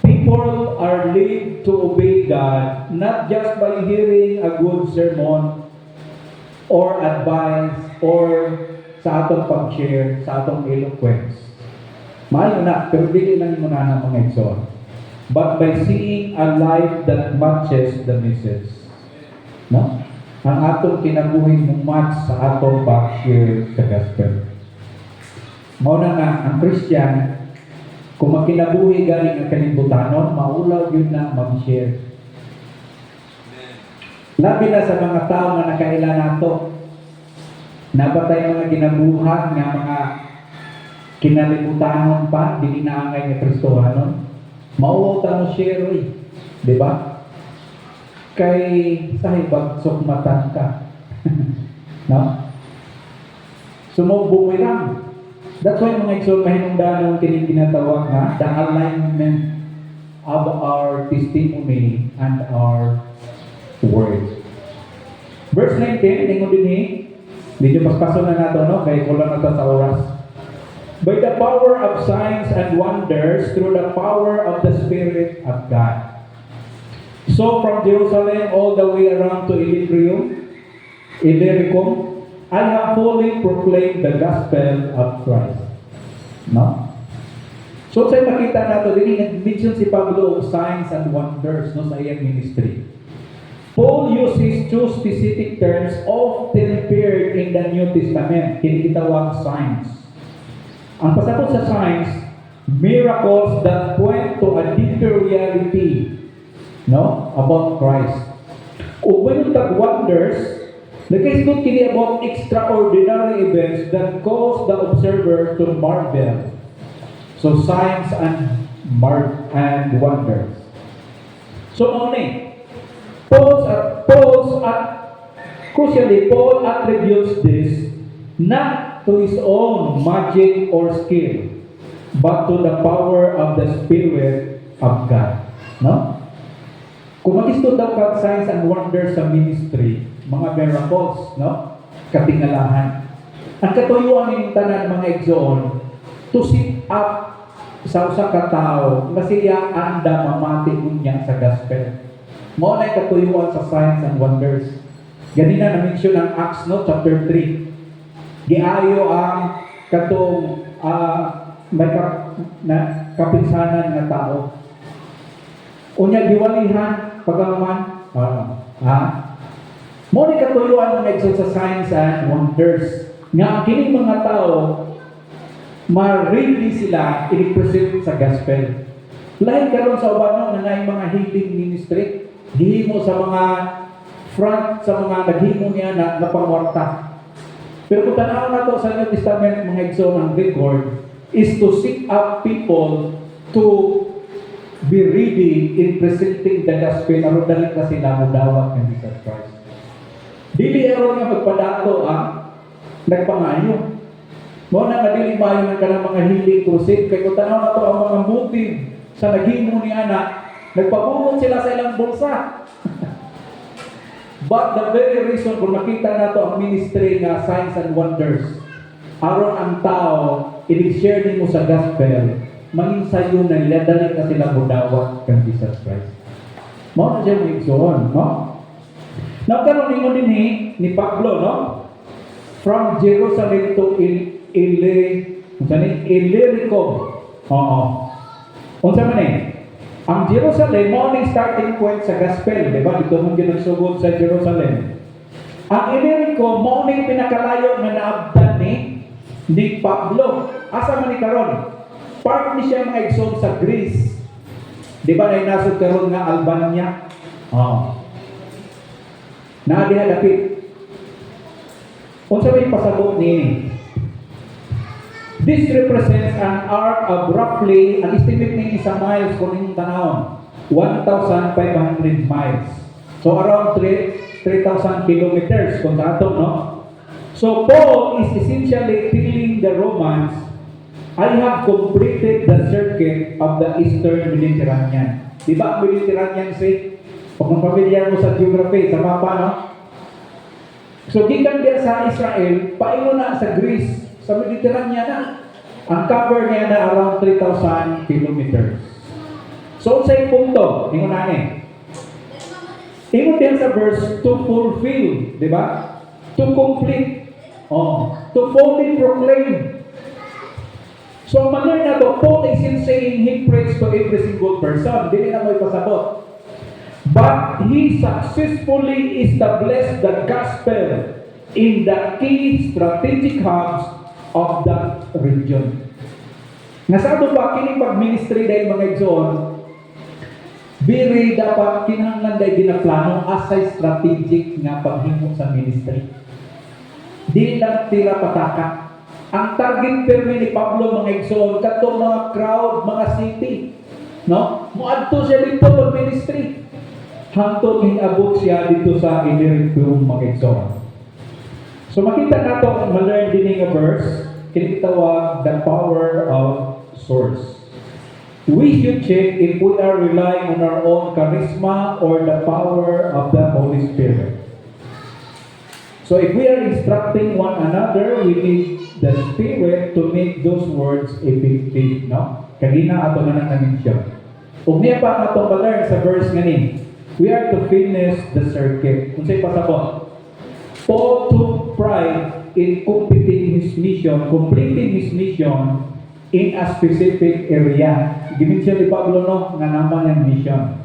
People are led to obey God not just by hearing a good sermon or advice or sa atong pag-share, sa atong eloquence. Maayo na, pero dili lang mo na ng mga igsoon. But by seeing a life that matches the message. No? Ang atong kinabuhi mong match sa atong pag-share sa gospel. Mauna nga, ang Christian, kung makinabuhi galing ang kalimbutanon, maulaw yun na mag-share. Labi na sa mga tao na nakaila nato, napatay mga ginabuhat nga mga kinalibutanon pa, dili na angay ni Kristohanon. Mauwaw ta mo share, di ba? Kay sahibag sukmatan ka. No? Sumubumirang. That's why mga igsoon mahinungdanong kining ginatawag na the alignment of our testimony and our word. Verse 19, ningon din medyo paspaso na nato, no? Kaya kulang na sa oras. By the power of signs and wonders through the power of the Spirit of God. So from Jerusalem all the way around to Illyricum, I have fully proclaimed the gospel of Christ. No? So sa makita nato din nag-mention si Pablo of signs and wonders no sa iyang ministry. Paul uses two specific terms often appeared in the New Testament. Kinitawag signs. Ang pasabot sa signs, miracles that point to a deeper reality, no, about Christ. O when you tag wonders, Nakaisgot kini about extraordinary events that cause the observer to marvel. So signs and wonders. So only crucially, Paul attributes this not to his own magic or skill, but to the power of the Spirit of God. No? Kung mag-istod daw kag signs and wonders sa ministry, mga miracles, no? Katingalahan. Ang katuyuan ng tanan mga igsoon, to sit up sa usa ka tawo nga siya anda mamati unya sa gospel. Mao na katuyuan sa signs and wonders. Ganina na mention ang Acts no chapter 3. Giayo ang katong may kapinsanan nga tao. Unya giwalihan pagaman mo ni katuyuan ng igsoon sa signs and wonders nga kining mga tao ma-ready sila i-present sa gospel. Lain karon sa uban nga nay mga healing ministry, gihimo sa mga front sa mga naghimo niya na pangwarta. Pero kung tanaw na to sa New Testament mga igsoon ang record is to seek up people to be ready in presenting the gospel aron dali ka sila modawat ng Jesus Christ. Dili aron nga magpadato nagpangayo. Mo na madili mayo ng kanang mga healing crusade kay kung tanaw na to ang mga motive sa naghimo ni ana, nagpabunot sila sa ilang bulsa. But the very reason kung makita nato ang ministry nga signs and wonders, aron ang tao i-share nimo sa gospel, manginsayo na nila dali ka sila modawat kang Jesus Christ. Mo na siya mo igsoon, no? Nagkaroon nimo dinhi ni Pablo, no? From Jerusalem to Illyricum. Oo. Unsa man ang Jerusalem mo ning starting point sa gospel, di ba? Dito man ginagsugod sa Jerusalem. Ang Illyricum mo ning pinakalayo nga naabtan ni Pablo. Asa man ni karon? Part ni siya mga igsoon sa Greece. Di ba na nasud karon nga Albania? Oo. Naadiha dapit. Unsa may pasabot ni? This represents an arc of roughly, ang estimate ni isa miles kung inyong tanawon, 1,500 miles. So around 3,000 kilometers kung dato, no? So Paul is essentially telling the Romans, I have completed the circuit of the Eastern Mediterranean. Di ba ang Mediterranean Sea? Kung pamilyar mo sa geography, sa mapa, no? So gikan diya sa Israel, paingo na sa Greece, sa Mediterranean na. Ang cover niya na around 3,000 kilometers. So, sa punto, ingon na ingon din sa verse, to fulfill, di ba? To complete. To fully proclaim. So, manner na to, Paul is saying he prays to every single person. Dili na may pasabot. But he successfully established the gospel in the key strategic hubs of that region. Nasado ba kini pag-ministry dahil mga igsoon, biri dapat kinahanglan dahil ginaplano asay strategic nga paghimo sa ministry. Di lang tira pataka. Ang target permi ni Pablo mga igsoon, katong mga crowd, mga city, no? Muadto siya dito pag-ministry. Hangtod hingabot siya dito sa Illyricum mga igsoon. So makita nato ma-learn din nga verse, kinitawag the power of source. We should check if we are relying on our own charisma or the power of the Holy Spirit. So if we are instructing one another, we need the Spirit to make those words effective, no? Kanina ato na nang-mention. Ug niya pa ato ma-learn sa verse ngani, we are to finish the circuit. Unsay pasabot? Paul took pride in completing his mission in a specific area. Gimension ni Pablo no, nga naman yung mission.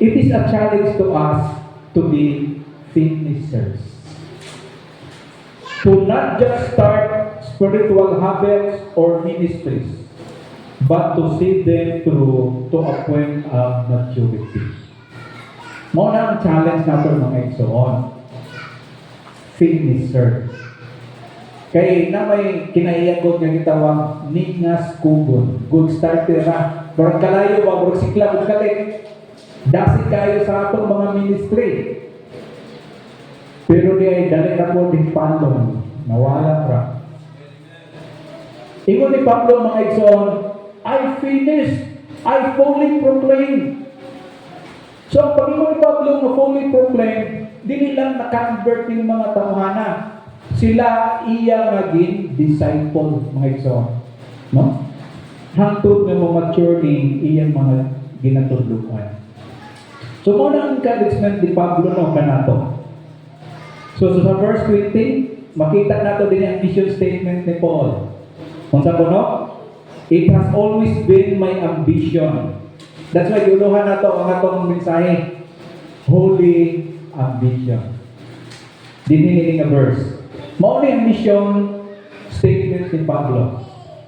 It is a challenge to us to be finishers. To not just start spiritual habits or ministries, but to see them through to a point of maturity. Mo na ang challenge natin mga igsoon. finisher. Kay na may kinaiyagot nga gitawag ningas kubon. Good starter na. Pero kalayo ba, murag sikla, murag kalik. Dasi kayo sa atong mga ministry. Pero di ay dali na po din pandong. Nawala ra. Ingon ni Pablo mga igsoon, I finished, I fully proclaim. So pag ingon ni Pablo na fully proclaim, di nilang na-convert yung mga tauhana. Sila iya naging disciple mga igsoon. No? Hangtod na mo maturing iyang mga ginatudlukan. So muna ang encouragement ni Pablo no kanato. So sa verse 20, makita nato din ang mission statement ni Paul. Kung sa kuno, it has always been my ambition. That's why yuluhan nato ang atong mensahe. Holy ambition. Dinili nga verse. Mao ni ang mission statement ni Pablo.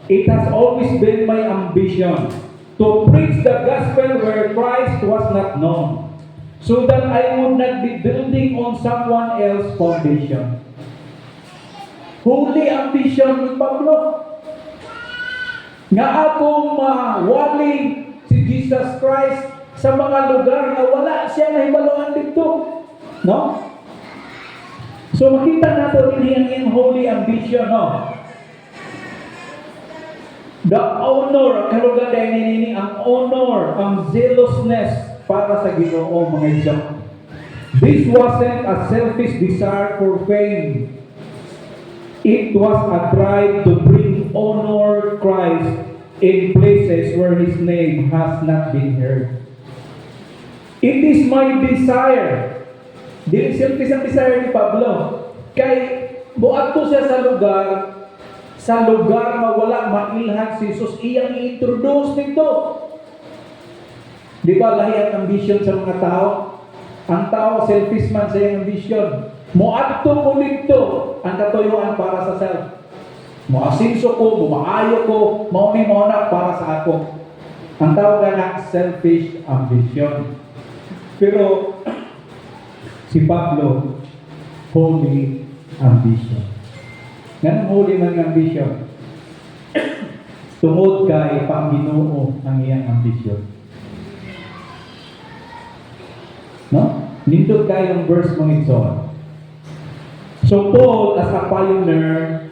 It has always been my ambition to preach the gospel where Christ was not known, so that I would not be building on someone else's foundation. Holy ambition ni Pablo. Nga akong mawali si Jesus Christ sa mga lugar na wala siya na hibaluan dito. No? So makita nato din yung holy ambition, no? The honor, kalugan dahil nini, ang honor, ang zealousness para sa Ginoo mga igsoon. This wasn't a selfish desire for fame. It was a drive to bring honor Christ in places where His name has not been heard. It is my desire. Dili selfish ang desire ni Pablo. Kay buadto siya sa lugar na wala mailhan si Jesus, iyang i-introduce nito. Di ba lahi ang ambition sa mga tao? Ang tao, selfish man sa iyang ambition. Muadto ko dito ang katuyuan para sa self. Muasinso ko, bumaayo ko, mauni na para sa ako. Ang tao na selfish ambition. Pero si Pablo, holy ambition. Ganang holy man ang ambition. Tungod kay Panginoon ang iyang ambisyon. No? Nindot kayo ang verse mong ito. So Paul, as a pioneer,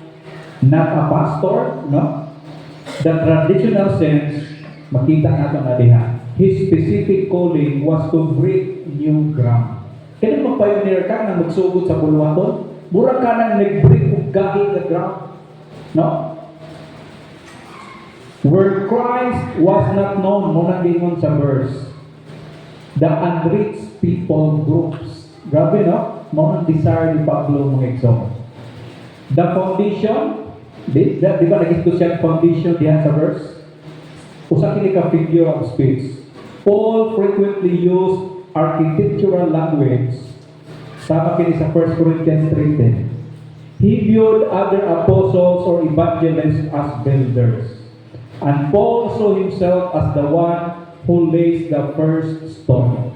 not a pastor, no? The traditional sense, makita natin na diha. His specific calling was to break new ground. Kaya mag-pioneer ka na magsugod sa bulwaton, mura ka na nag-break of gahit na ground. No? Where Christ was not known, muna gingon sa verse, the unreached people groups. Grabe, no? Muna desire ni Pablo mga igsoon. The foundation, di ba naging siya foundation diyan sa verse? Usa kini ka figure of speech. Paul frequently used architectural language. Sama kini sa 1 Corinthians 3:10. He viewed other apostles or evangelists as builders. And Paul saw himself as the one who lays the first stone.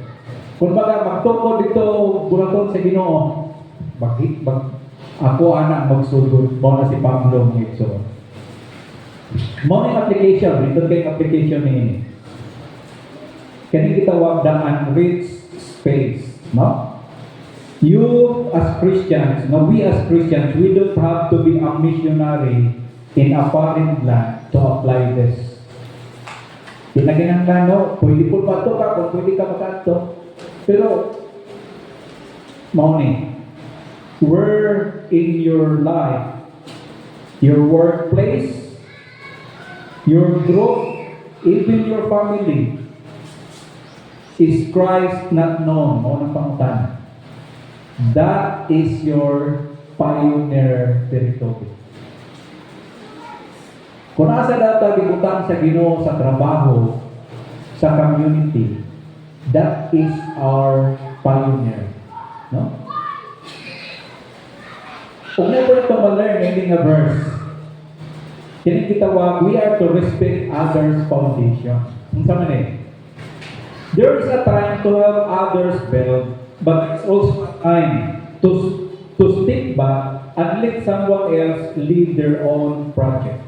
Kung magtukod dito, buraton sa Ginoo, ako anak magsugod, mo na si Pablo ng igsoon. Mo na application, dito kay application ni kani gitawag the unreached space, no? You as Christians, no, we as Christians, we don't have to be a missionary in a foreign land to apply this. Tinagin ang plano, pwede po pato ka, kung pwede ka makato. Pero, mauni, where in your life, your workplace, your group, even your family, is Christ not known? Maunang pangutan. That is your pioneer territory. Kung asa data gibutang sa Ginoo sa trabaho, sa community, that is our pioneer. No? Kung never ito ma-learn, hindi nga verse. Kini kitawag, we are to respect others' foundation. Kung sa man there is a time to help others build, but it's also a time to stick iba and let someone else lead their own project.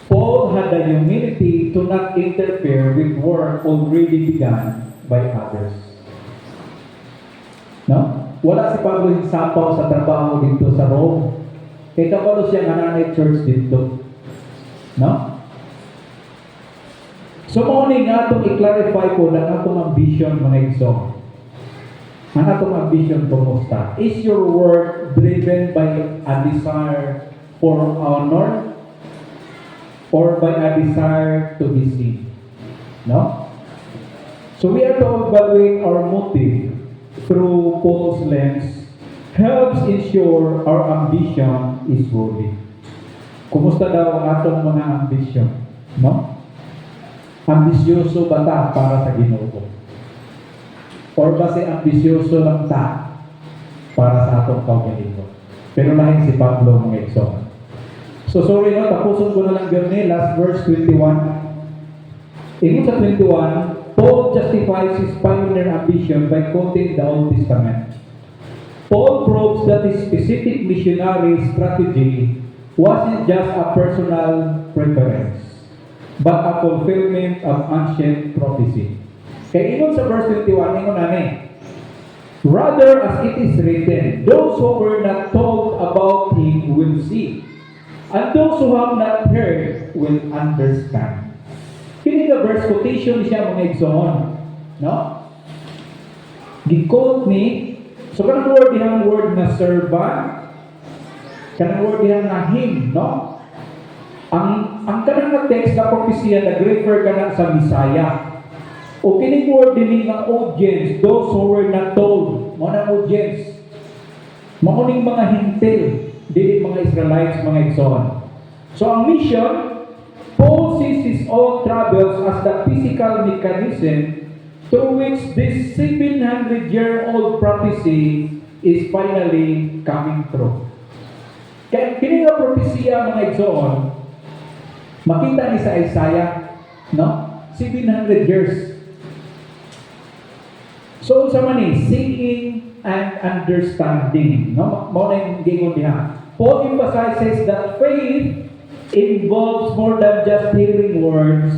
Paul had the humility to not interfere with work already begun by others. No? Wala si Pablo yung sapaw sa trabaho dito sa Rome. Kaya kabalo siya nga nanay church dito. No? So, mauning nga itong i-clarify ko na itong ambition, mga igsoon. Ang atong ambition kumusta? Is your work driven by a desire for honor or by a desire to be seen? No? So we are to evaluate our motive through Paul's lens helps ensure our ambition is worthy. Kumusta daw ang atong mga ambition? No? Ambisyoso ba ta para sa Ginoo? Or base ambisyoso lang ta para sa atong kaugalingon. Pero lahin si Pablo, mga igsoon. So sorry no, tapusin ko na lang gani, last verse 21. Ingon sa 21, Paul justifies his pioneer ambition by quoting the Old Testament. Paul proves that his specific missionary strategy wasn't just a personal preference, but a fulfillment of ancient prophecy. Kaya ingon sa verse 21, ingon namin, rather as it is written, those who were not told about him will see, and those who have not heard will understand. Kini nga verse quotation siya, mga igsoon. No? Gi-quote ni, so kanang word dihang word na servant, kanang word dihang na him, no? Ang kanang na text na propesya nag-refer kana sa Messiah. O kining word din ng audience, those who were not told, mga audience, makuning mga hintil, dili mga Israelites, mga igsoon. So ang mission, Paul sees his own travels as the physical mechanism through which this 700-year-old prophecy is finally coming true. Kaya kini nga propesya, mga igsoon, makita ni sa Isaiah, no? 700 years. So, sa mani, seeing and understanding. No? Muna yung gingon diha. Paul emphasizes that faith involves more than just hearing words.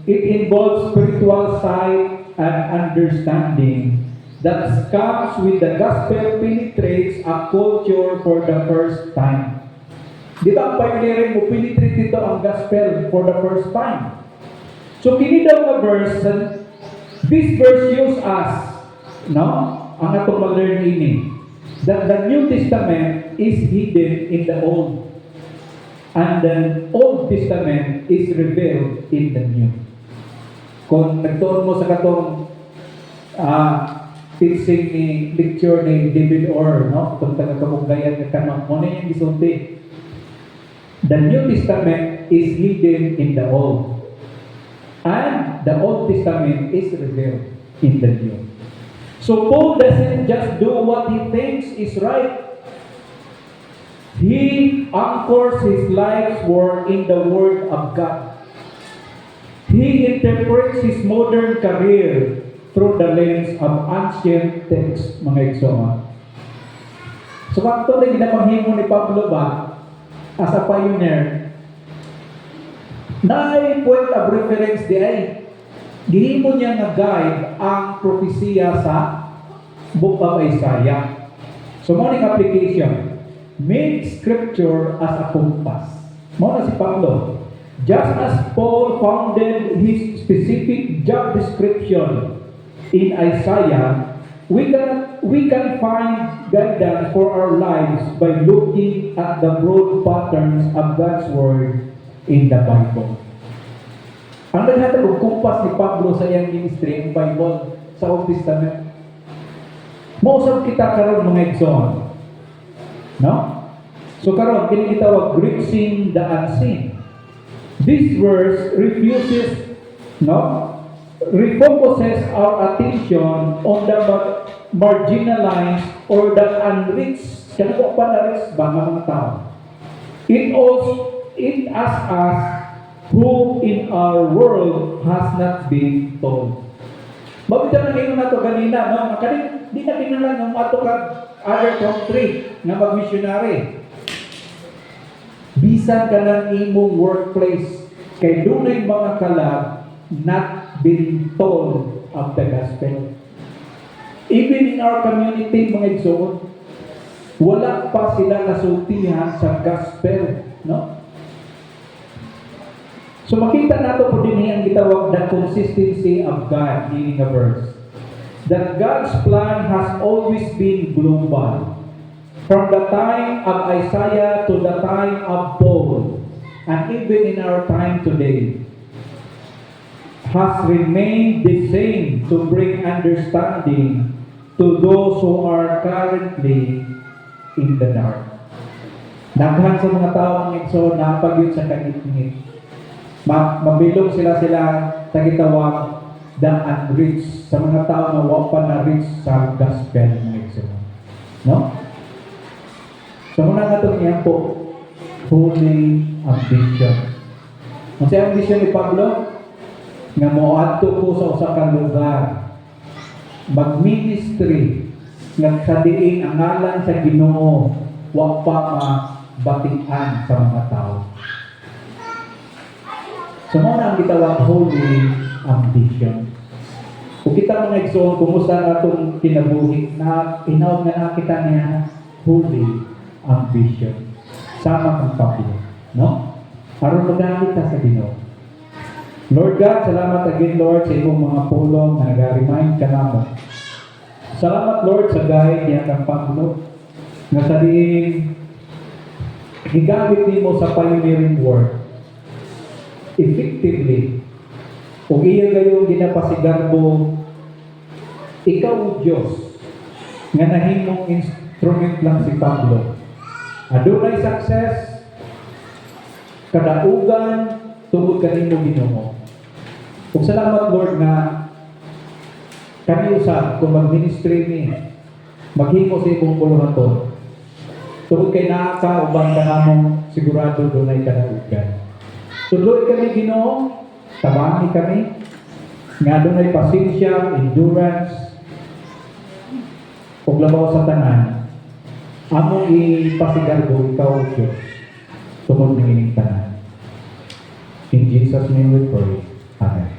It involves spiritual sight and understanding that comes with the gospel penetrates a culture for the first time. Di ba ang pioneering mo penetrate dito ang gospel for the first time? So, kini daw nga verse, this verse shows us, no? Ang atong ma-learn ini that the New Testament is hidden in the Old and the Old Testament is revealed in the New. Kung nagtuon mo sa katong teaching ni lecture ni David Orr, no? Kung taga-kamuglayan ng kanong, mo na yung gisulti. The New Testament is hidden in the Old and the Old Testament is revealed in the New. So Paul doesn't just do what he thinks is right. He anchors his life's work in the Word of God. He interprets his modern career through the lens of ancient texts, mga igsoon. So bakit ito na ginapanghimo ni Pablo ba as a pioneer? Na point of reference di ay gihimo niya nga guide ang propesya sa Book of Isaiah. So, morning application. Make scripture as a compass. Muna si Pablo. Just as Paul founded his specific job description in Isaiah, we can find guidance for our lives by looking at the broad patterns of God's Word in the Bible. Ang naghatag ng kumpas ni Pablo sa iyang ministry, ang Bible sa Old Testament. Mausap kita karon mga igsoon. No? So karon kini gitawag glimpsing the unseen. This verse refocuses our attention on the marginalized or the unreached. Kaya pa na-reach ba ng mga tao? It asks us who in our world has not been told. Mabita na kayo na ito ganina, no? Di na kinalang ng ato ka other country na mag-missionary. Bisan ka ng imong workplace, kay dunay mga kalag not being told of the gospel. Even in our community, mga igsoon, wala pa sila nasultihan sa gospel, no? So makita nato po din ang gitawag the consistency of God in a verse. That God's plan has always been global. From the time of Isaiah to the time of Paul, and even in our time today, has remained the same to bring understanding to those who are currently in the dark. Naghan sa mga tao ng igsoon, napagyod sa kagitngit. Mabilog sila sa gitawag the unreached, sa mga tao na wala pa na-reach sa gospel ng igsoon. No? So muna nga itong iyan po, holy ambition. Ang siya ambition ni Pablo, nga moadto po sa usa ka lugar, mag-ministry, nagsadiin ang ngalan sa Ginoo, wa pa mabatian sa mga tao. So muna ang gitawag holy ambition. Kung kita mga igsoon, kumusta na itong kinabuhi, na inawag na nakita niya holy ambition. Sama ang Pablo, no? Aron magamit ka sa Ginoo. Lord God, salamat again, Lord, sa imong mga pulong na nag-remind ka naman. Salamat, Lord, sa guide niya kang Pablo na sabihin, higamit mo sa pioneering work effectively. Kung iya gayong ginapasigarbo, ikaw, Diyos, nga nahimong instrument lang si Pablo. Adunay success, kadaugan, tungod kanino Ginoo. Kung salamat, Lord, nga kami usab kung mag-ministry ni maghimo sa imong pulong tungod kay naaka ubang kanamong sigurado dunay kadaugan. Tuloy kami Ginoo, tabani kami nga dunay pasensya, endurance, ug labaw sa tanan. Among ipasigarbo ikaw, Diyos, tungod ng ining tanan. In Jesus' name we pray. Amen.